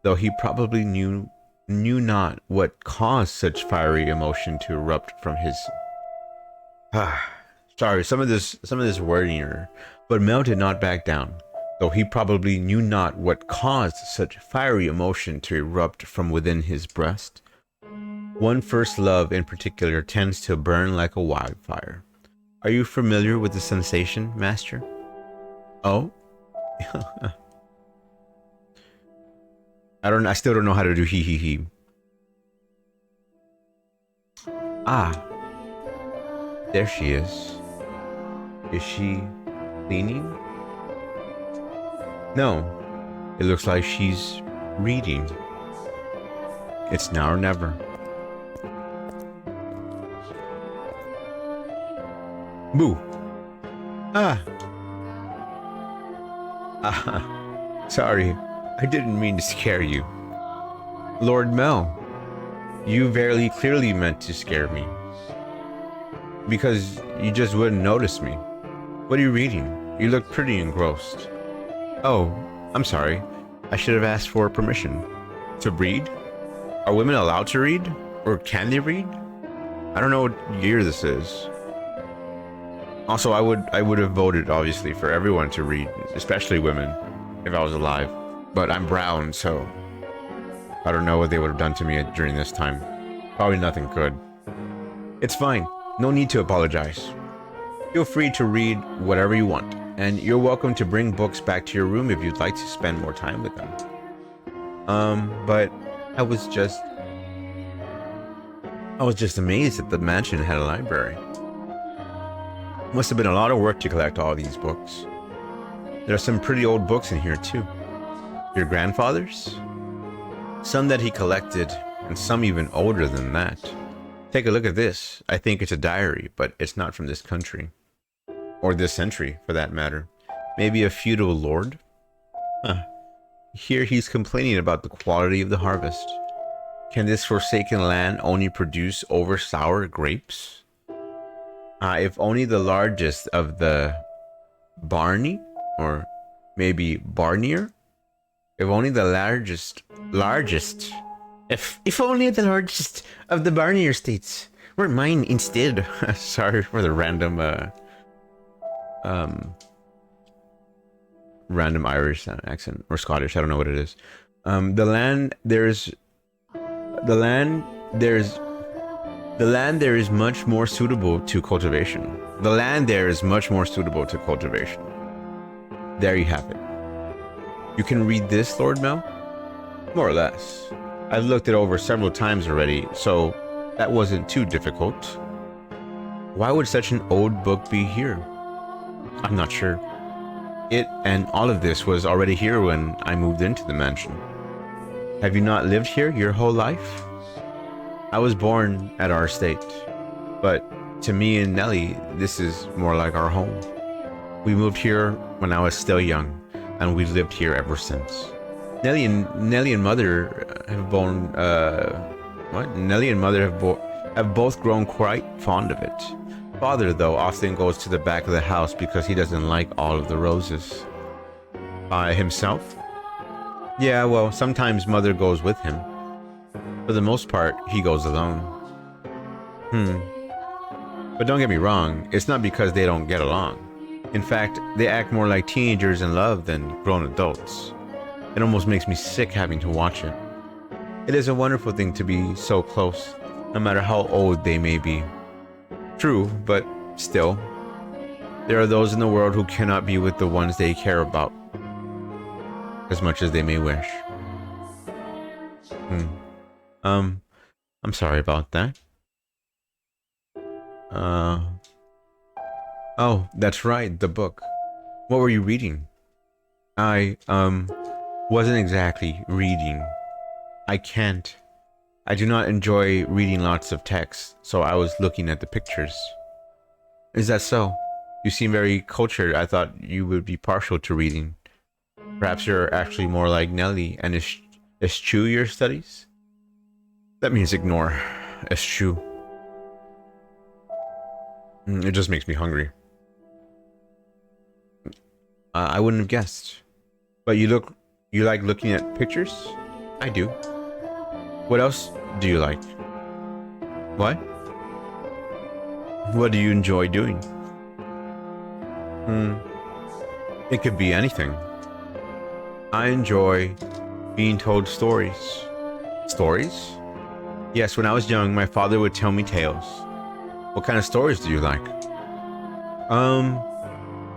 though he probably knew not what caused such fiery emotion to erupt from his... Sorry, some of this wording here. But Mel did not back down, though he probably knew not what caused such fiery emotion to erupt from within his breast. One first love in particular tends to burn like a wildfire. Are you familiar with the sensation, Master? Oh? I still don't know how to do he. Ah. There she is. Is she cleaning? No. It looks like she's reading. It's now or never. Boo. Ah. Sorry. I didn't mean to scare you. Lord Mel, you very clearly meant to scare me. Because you just wouldn't notice me. What are you reading? You look pretty engrossed. Oh, I'm sorry. I should have asked for permission. To read? Are women allowed to read? Or can they read? I don't know what year this is. Also, I would have voted, obviously, for everyone to read, especially women, if I was alive. But I'm brown, so I don't know what they would have done to me during this time. Probably nothing good. It's fine. No need to apologize. Feel free to read whatever you want, and you're welcome to bring books back to your room if you'd like to spend more time with them. But I was just amazed that the mansion had a library. Must have been a lot of work to collect all these books. There are some pretty old books in here too. Your grandfather's? Some that he collected, and some even older than that. Take a look at this. I think it's a diary, but it's not from this country. Or this century, for that matter. Maybe a feudal lord? Huh. Here he's complaining about the quality of the harvest. Can this forsaken land only produce over sour grapes? If only the largest of the Barney, or maybe Barnier? If only the largest. If only the largest of the Barnier states were mine instead. Sorry for the um, random Irish accent or Scottish. I don't know what it is. The land there is much more suitable to cultivation. The land there is much more suitable to cultivation. There you have it. You can read this, Lord Mel? More or less. I've looked it over several times already, so that wasn't too difficult. Why would such an old book be here? I'm not sure. It and all of this was already here when I moved into the mansion. Have you not lived here your whole life? I was born at our estate, but to me and Nellie, this is more like our home. We moved here when I was still young, and we've lived here ever since. Nellie and Mother have have both grown quite fond of it. Father, though, often goes to the back of the house because he doesn't like all of the roses. By himself? Yeah, well, sometimes Mother goes with him. For the most part, he goes alone. But don't get me wrong, it's not because they don't get along. In fact, they act more like teenagers in love than grown adults. It almost makes me sick having to watch it. It is a wonderful thing to be so close, no matter how old they may be. True, but still, there are those in the world who cannot be with the ones they care about, as much as they may wish. I'm sorry about that. Oh, that's right, the book. What were you reading? I wasn't exactly reading. I do not enjoy reading lots of text, so I was looking at the pictures. Is that so? You seem very cultured. I thought you would be partial to reading. Perhaps you're actually more like Nellie and eschew your studies? That means ignore. Eschew. It just makes me hungry. I wouldn't have guessed. But you like looking at pictures? I do. What else do you like? What? What do you enjoy doing? It could be anything. I enjoy being told stories. Stories? Yes, when I was young, my father would tell me tales. What kind of stories do you like?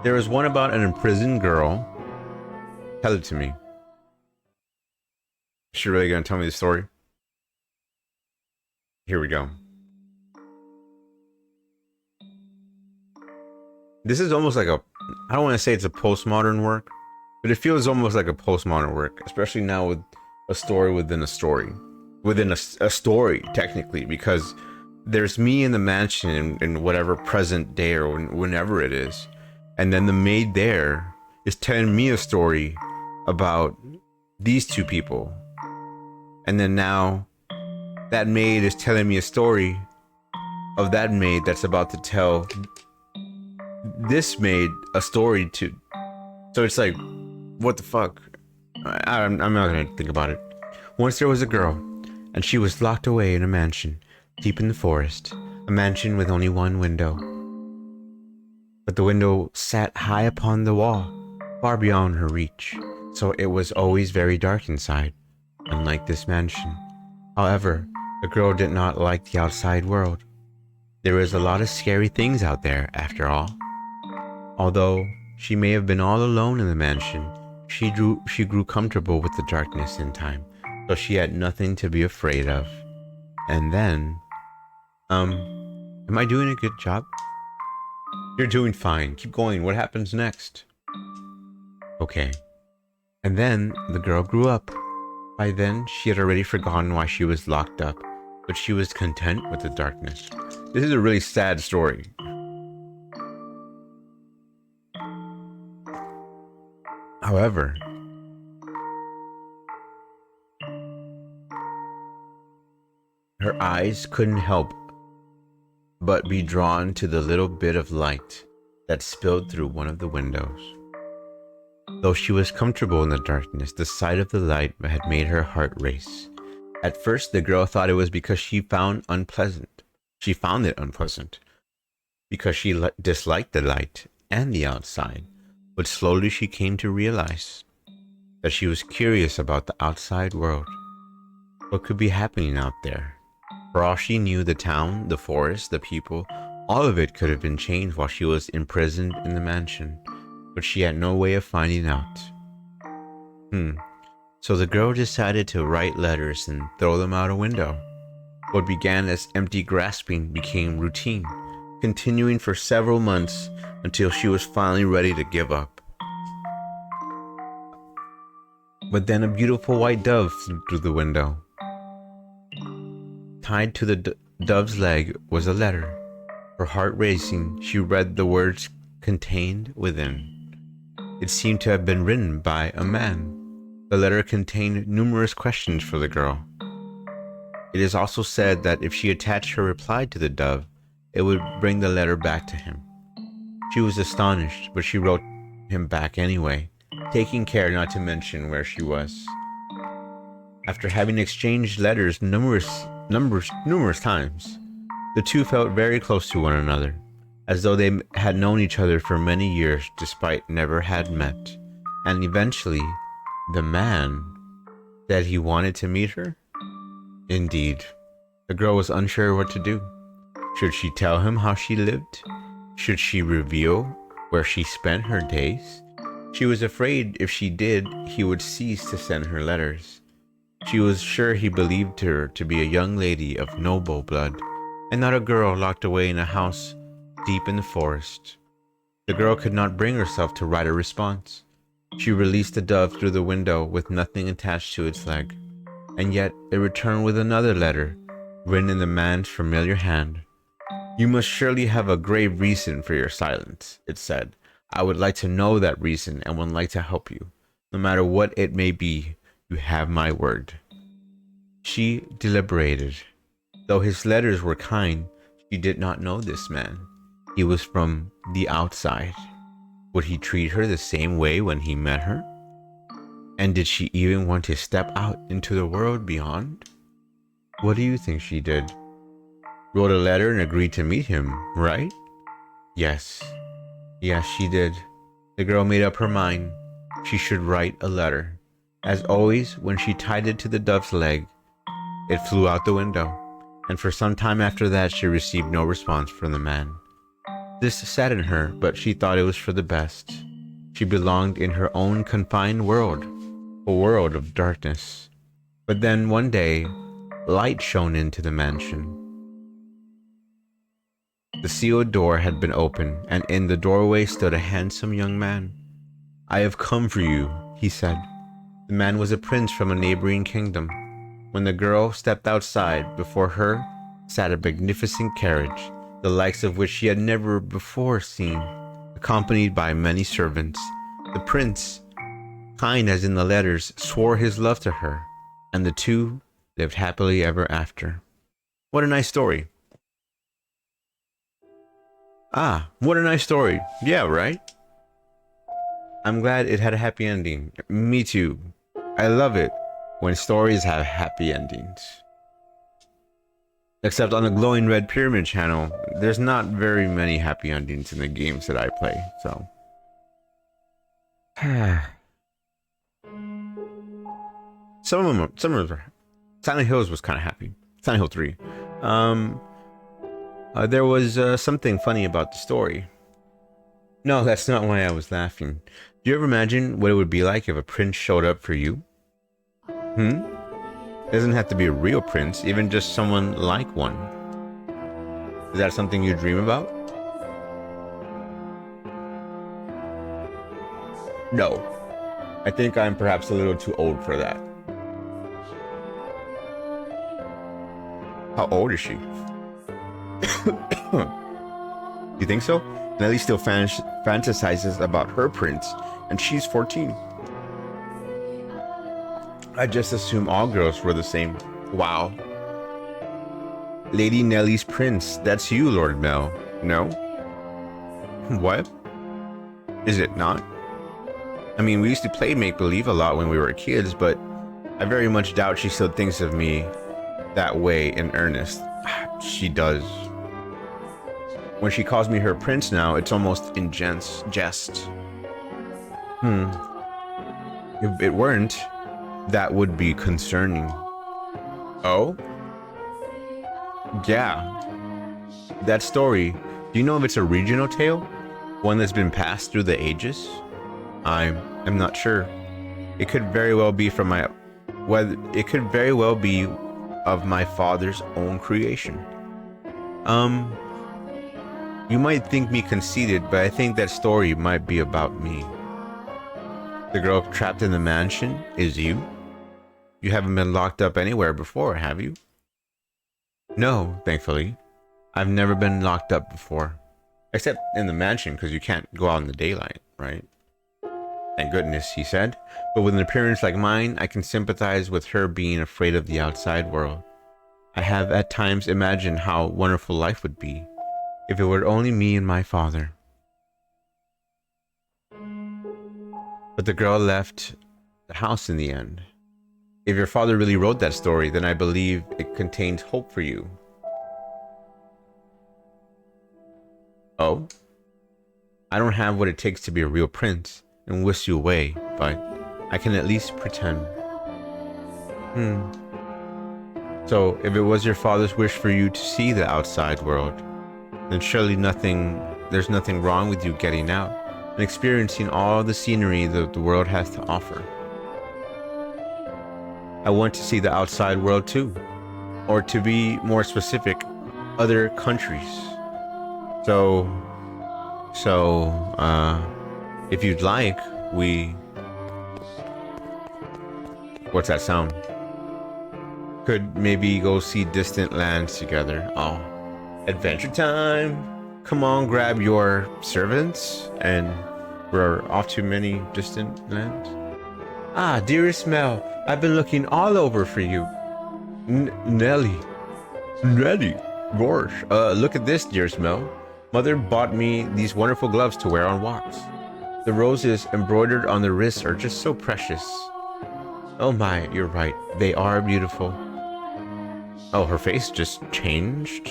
There was one about an imprisoned girl. Tell it to me. Is she really gonna tell me the story? Here we go. This is almost like I don't want to say it's a postmodern work, but it feels almost like a postmodern work, especially now with a story within a story. Within a story, technically, because there's me in the mansion in whatever present day or whenever it is. And then the maid there is telling me a story about these two people. And then now that maid is telling me a story of that maid that's about to tell this maid a story to. So it's like, what the fuck? I'm not gonna think about it. Once there was a girl, and she was locked away in a mansion deep in the forest, a mansion with only one window. But the window sat high upon the wall, far beyond her reach, so it was always very dark inside, unlike this mansion. However, the girl did not like the outside world. There was a lot of scary things out there, after all. Although she may have been all alone in the mansion, she grew comfortable with the darkness in time, so she had nothing to be afraid of. And then, am I doing a good job? You're doing fine. Keep going. What happens next? Okay. And then the girl grew up. By then, she had already forgotten why she was locked up, but she was content with the darkness. This is a really sad story. However, her eyes couldn't help but be drawn to the little bit of light that spilled through one of the windows. Though she was comfortable in the darkness, the sight of the light had made her heart race. At first, the girl thought it was because she found it unpleasant, because she disliked the light and the outside. But slowly she came to realize that she was curious about the outside world. What could be happening out there? For all she knew, the town, the forest, the people, all of it could have been changed while she was imprisoned in the mansion, but she had no way of finding out. So the girl decided to write letters and throw them out a window. What began as empty grasping became routine, continuing for several months until she was finally ready to give up. But then a beautiful white dove flew through the window. Tied to the dove's leg was a letter. Her heart racing, she read the words contained within. It seemed to have been written by a man. The letter contained numerous questions for the girl. It is also said that if she attached her reply to the dove, it would bring the letter back to him. She was astonished, but she wrote him back anyway, taking care not to mention where she was. After having exchanged letters numerous times, the two felt very close to one another, as though they had known each other for many years despite never had met. And eventually, the man said he wanted to meet her. Indeed, the girl was unsure what to do. Should she tell him how she lived? Should she reveal where she spent her days? She was afraid if she did, he would cease to send her letters. She was sure he believed her to be a young lady of noble blood, and not a girl locked away in a house deep in the forest. The girl could not bring herself to write a response. She released the dove through the window with nothing attached to its leg, and yet it returned with another letter, written in the man's familiar hand. "You must surely have a grave reason for your silence," it said. "I would like to know that reason and would like to help you. No matter what it may be, you have my word." She deliberated. Though his letters were kind, she did not know this man. He was from the outside. Would he treat her the same way when he met her? And did she even want to step out into the world beyond? What do you think she did? Wrote a letter and agreed to meet him, right? Yes, she did. The girl made up her mind. She should write a letter. As always, when she tied it to the dove's leg, it flew out the window, and for some time after that she received no response from the man. This saddened her, but she thought it was for the best. She belonged in her own confined world, a world of darkness. But then one day, light shone into the mansion. The sealed door had been opened, and in the doorway stood a handsome young man. "I have come for you," he said. The man was a prince from a neighboring kingdom. When the girl stepped outside, before her sat a magnificent carriage, the likes of which she had never before seen, accompanied by many servants. The prince, kind as in the letters, swore his love to her, and the two lived happily ever after. What a nice story. What a nice story. Yeah, right? I'm glad it had a happy ending. Me too. I love it when stories have happy endings. Except on the Glowing Red Pyramid channel, there's not very many happy endings in the games that I play, so. Some of them, Silent Hills was kind of happy. Silent Hill 3. There was something funny about the story. No, that's not why I was laughing. Do you ever imagine what it would be like if a prince showed up for you? It doesn't have to be a real prince, even just someone like one. Is that something you dream about? No. I think I'm perhaps a little too old for that. How old is she? You think so? Nellie still fantasizes about her prince, and she's 14. I just assume all girls were the same. Wow. Lady Nellie's prince. That's you, Lord Mel. No? What? Is it not? I mean, we used to play make-believe a lot when we were kids, but I very much doubt she still thinks of me that way in earnest. She does. When she calls me her prince now, it's almost in jest. If it weren't, that would be concerning. Oh? Yeah. That story, do you know if it's a regional tale? One that's been passed through the ages? I'm not sure. It could very well be from my... Whether it could very well be of my father's own creation. You might think me conceited, but I think that story might be about me. The girl trapped in the mansion is you? You haven't been locked up anywhere before, have you? No, thankfully. I've never been locked up before. Except in the mansion, because you can't go out in the daylight, right? Thank goodness, he said. But with an appearance like mine, I can sympathize with her being afraid of the outside world. I have at times imagined how wonderful life would be if it were only me and my father. But the girl left the house in the end. If your father really wrote that story, then I believe it contains hope for you. Oh? I don't have what it takes to be a real prince and whisk you away, but I can at least pretend. So, if it was your father's wish for you to see the outside world, then surely there's nothing wrong with you getting out and experiencing all the scenery that the world has to offer. I want to see the outside world too, or to be more specific, other countries. So, if you'd like, what's that sound? Could maybe go see distant lands together. Oh, adventure time! Come on, grab your servants, and we're off to many distant lands. Ah, dearest Mel, I've been looking all over for you. Nelly, gosh, look at this, dearest Mel. Mother bought me these wonderful gloves to wear on walks. The roses embroidered on the wrists are just so precious. Oh my, you're right. They are beautiful. Oh, her face just changed?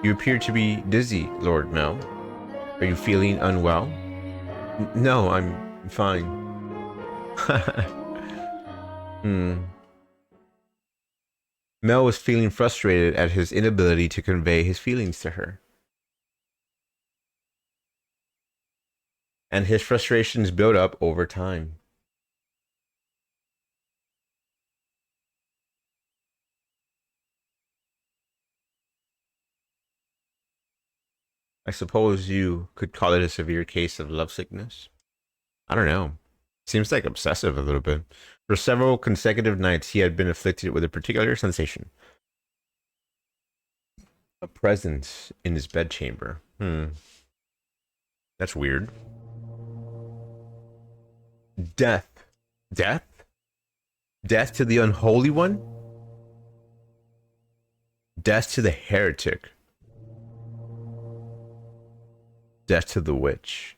You appear to be dizzy, Lord Mel. Are you feeling unwell? No, I'm fine. Mel was feeling frustrated at his inability to convey his feelings to her. And his frustrations built up over time. I suppose you could call it a severe case of lovesickness. I don't know. Seems like obsessive a little bit. For several consecutive nights, he had been afflicted with a particular sensation. A presence in his bedchamber. That's weird. Death. Death? Death to the unholy one? Death to the heretic. Death to the witch.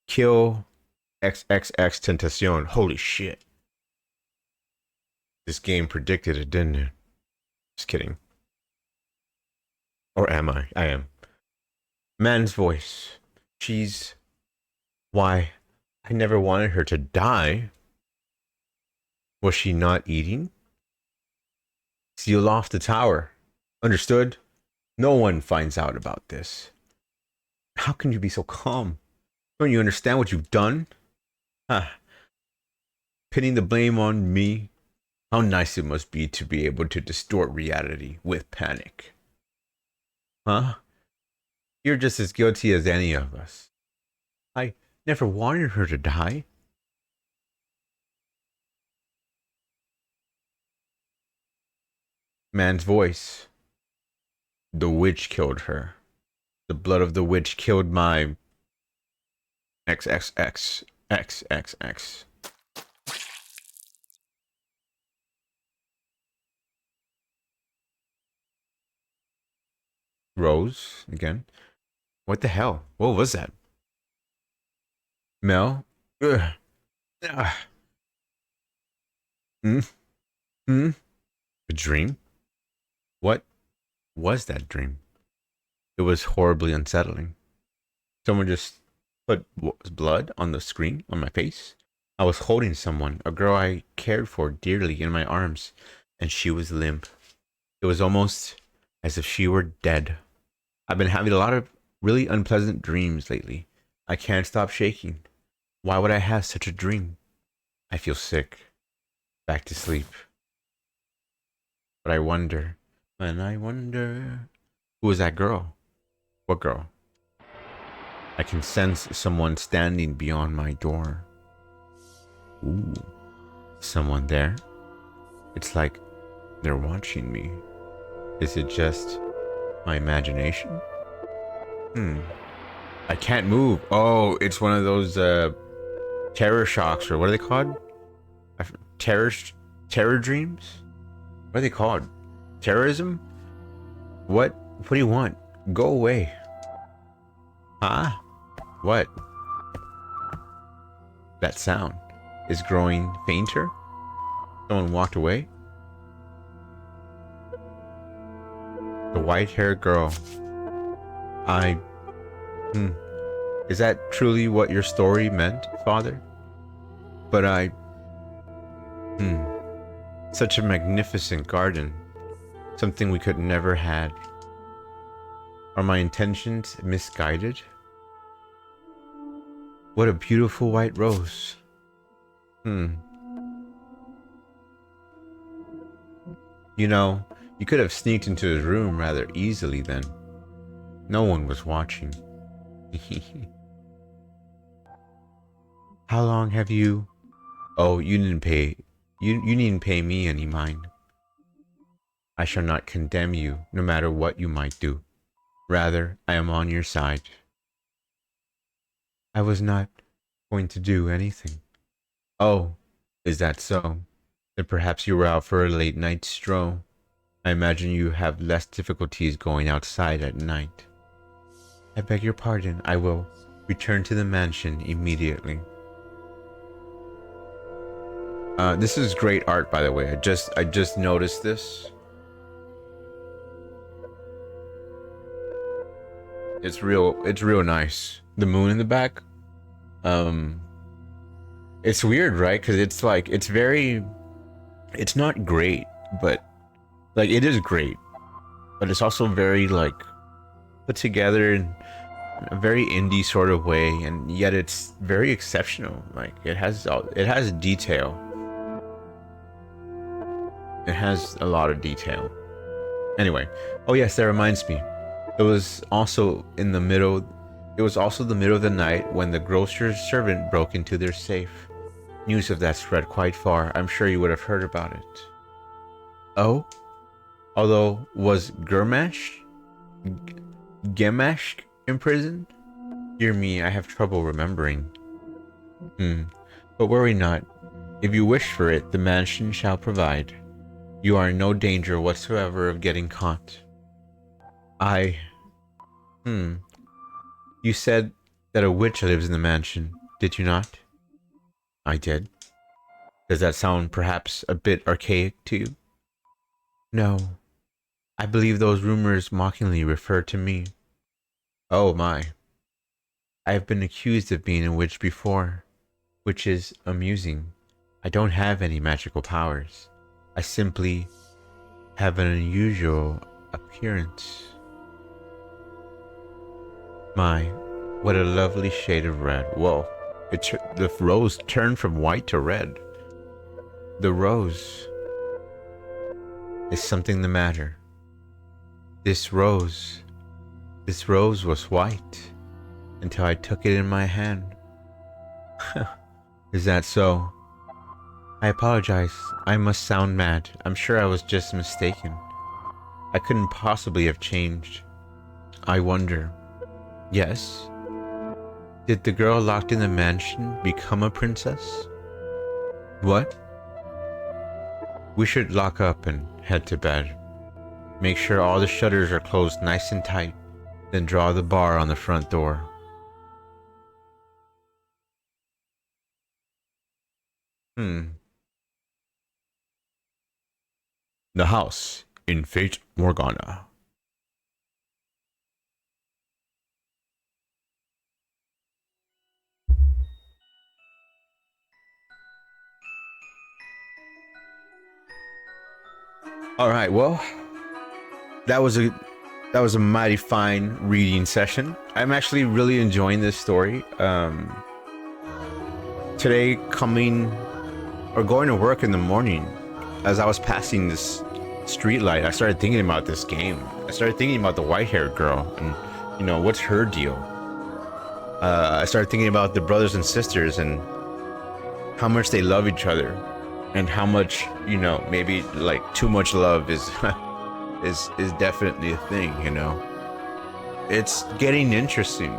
Kill XXX Tentacion. Holy shit. This game predicted it, didn't it? Just kidding. Or am I? I am. Man's voice. She's... Why, I never wanted her to die. Was she not eating? Seal off the tower. Understood? No one finds out about this. How can you be so calm? Don't you understand what you've done? Pinning the blame on me. How nice it must be to be able to distort reality with panic. Huh? You're just as guilty as any of us. I never wanted her to die. Man's voice. The witch killed her. The blood of the witch killed my... X X X X X X. Rose again. What the hell? What was that? Mel? Ugh. Ah. Hmm? Hmm? A dream? What was that dream? It was horribly unsettling. Someone just put blood on the screen on my face. I was holding someone, a girl I cared for dearly, in my arms, and she was limp. It was almost as if she were dead. I've been having a lot of really unpleasant dreams lately. I can't stop shaking. Why would I have such a dream? I feel sick. Back to sleep. But I wonder, and I wonder, who is that girl? What girl? I can sense someone standing beyond my door. Ooh, someone there? It's like they're watching me. Is it just my imagination? I can't move. Oh, it's one of those terror shocks, or what are they called? Terror terror dreams? What are they called? Terrorism? What? What do you want? Go away. Huh? What? That sound is growing fainter. Someone walked away. The white-haired girl. I... Is that truly what your story meant, Father? But I... Such a magnificent garden. Something we could never had. Are my intentions misguided? What a beautiful white rose. You know, you could have sneaked into his room rather easily then. No one was watching. How long have you... Oh, you didn't pay... You needn't pay me any mind. I shall not condemn you, no matter what you might do. Rather, I am on your side. I was not going to do anything. Oh, is that so? Then perhaps you were out for a late night stroll. I imagine you have less difficulties going outside at night. I beg your pardon. I will return to the mansion immediately. This is great art, by the way. I just noticed this. It's real nice. The moon in the back. It's weird, right? Because it's like, it's not great, but like it is great, but it's also very like put together in a very indie sort of way, and yet it's very exceptional. Like it has detail. It has a lot of detail. Anyway, oh yes, that reminds me. It was also the middle of the night when the grocer's servant broke into their safe. News of that spread quite far. I'm sure you would have heard about it. Oh? Although, was Gamash imprisoned? Dear me, I have trouble remembering. But worry not. If you wish for it, the mansion shall provide. You are in no danger whatsoever of getting caught. You said that a witch lives in the mansion, did you not? I did. Does that sound perhaps a bit archaic to you? No. I believe those rumors mockingly refer to me. Oh my. I have been accused of being a witch before, which is amusing. I don't have any magical powers. I simply have an unusual appearance. My, what a lovely shade of red. Whoa. The rose turned from white to red. The rose. Is something the matter? This rose was white until I took it in my hand. Is that so? I apologize. I must sound mad. I'm sure I was just mistaken. I couldn't possibly have changed. I wonder. Yes? Did the girl locked in the mansion become a princess? What? We should lock up and head to bed. Make sure all the shutters are closed nice and tight, then draw the bar on the front door. The house in Fate Morgana. All right, well, that was a mighty fine reading session. I'm actually really enjoying this story. Today, coming or going to work in the morning, as I was passing this street light, I started thinking about this game. I started thinking about the white-haired girl and, you know, what's her deal. I started thinking about the brothers and sisters and how much they love each other, and how much, you know, maybe like too much love is is definitely a thing, you know. It's getting interesting,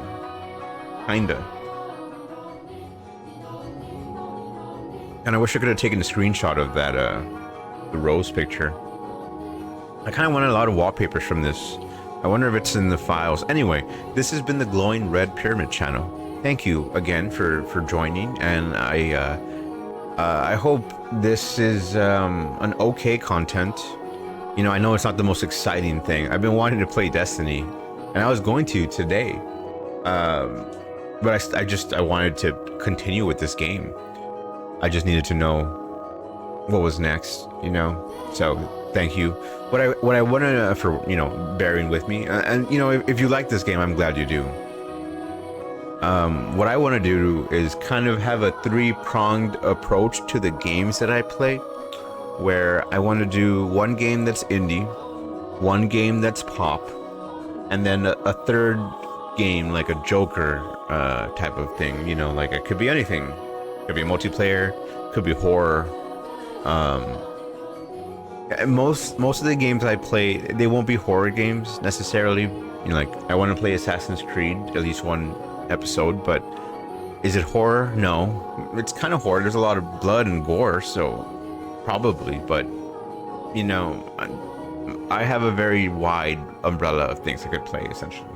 kinda. And I wish I could have taken a screenshot of that the rose picture. I kind of wanted a lot of wallpapers from this. I wonder if it's in the files. Anyway, this has been the Glowing Red Pyramid channel. Thank you again for joining, and I hope this is an okay content. You know, I know it's not the most exciting thing. I've been wanting to play Destiny, and I was going to today, but I wanted to continue with this game. I just needed to know what was next, you know. So thank you. What I wanted for, you know, bearing with me, and you know, if you like this game, I'm glad you do. What I want to do is kind of have a three-pronged approach to the games that I play, where I want to do one game that's indie, one game that's pop, and then a third game like a Joker type of thing. You know, like it could be anything. It could be multiplayer, could be horror. Most of the games I play, they won't be horror games necessarily. You know, like I want to play Assassin's Creed, at least one episode, but is it horror? No, it's kind of horror. There's a lot of blood and gore, so probably, but you know, I have a very wide umbrella of things I could play essentially.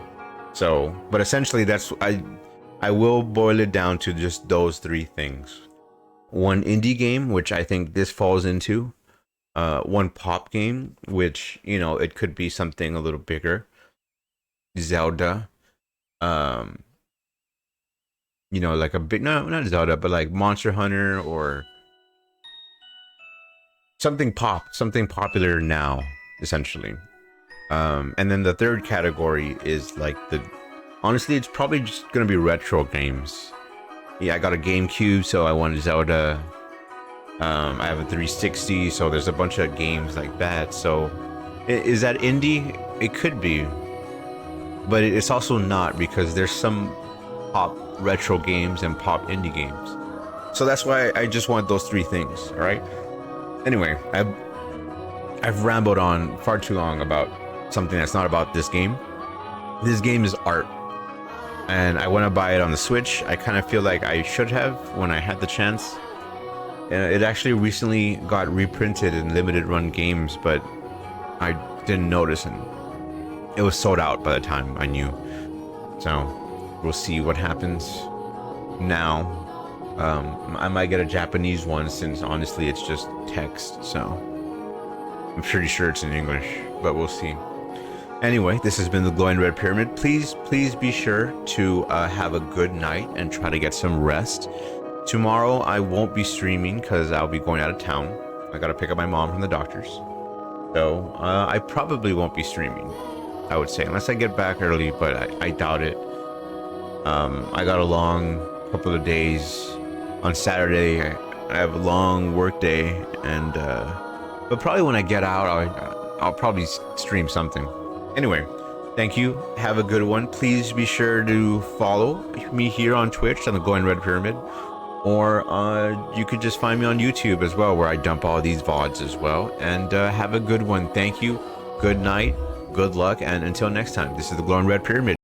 So, but essentially that's, I will boil it down to just those three things. One indie game, which I think this falls into, one pop game, which, you know, it could be something a little bigger, Zelda, you know, like a big, no, not Zelda, but like Monster Hunter or something something popular now, essentially. And then the third category is like honestly, it's probably just gonna be retro games. Yeah, I got a GameCube, so I wanted Zelda. I have a 360, so there's a bunch of games like that. So is that indie? It could be, but it's also not, because there's some pop retro games and pop indie games. So that's why I just want those three things. All right. Anyway, I've rambled on far too long about something that's not about this game. This game is art, and I want to buy it on the Switch. I kind of feel like I should have when I had the chance. It actually recently got reprinted in limited run games, but I didn't notice, and it was sold out by the time I knew. So we'll see what happens now. I might get a Japanese one, since honestly it's just text, so I'm pretty sure it's in English, but we'll see. Anyway, this has been the Glowing Red Pyramid. Please be sure to have a good night and try to get some rest. Tomorrow I won't be streaming because I'll be going out of town. I gotta pick up my mom from the doctor's, so I probably won't be streaming, I would say, unless I get back early, but I doubt it. I got a long couple of days. On Saturday I have a long work day, and but probably when I get out, I'll probably stream something. Anyway, thank you. Have a good one. Please be sure to follow me here on Twitch on the Glowing Red Pyramid, or you could just find me on YouTube as well, where I dump all these VODs as well. And have a good one. Thank you. Good night. Good luck. And until next time, this is the Glowing Red Pyramid.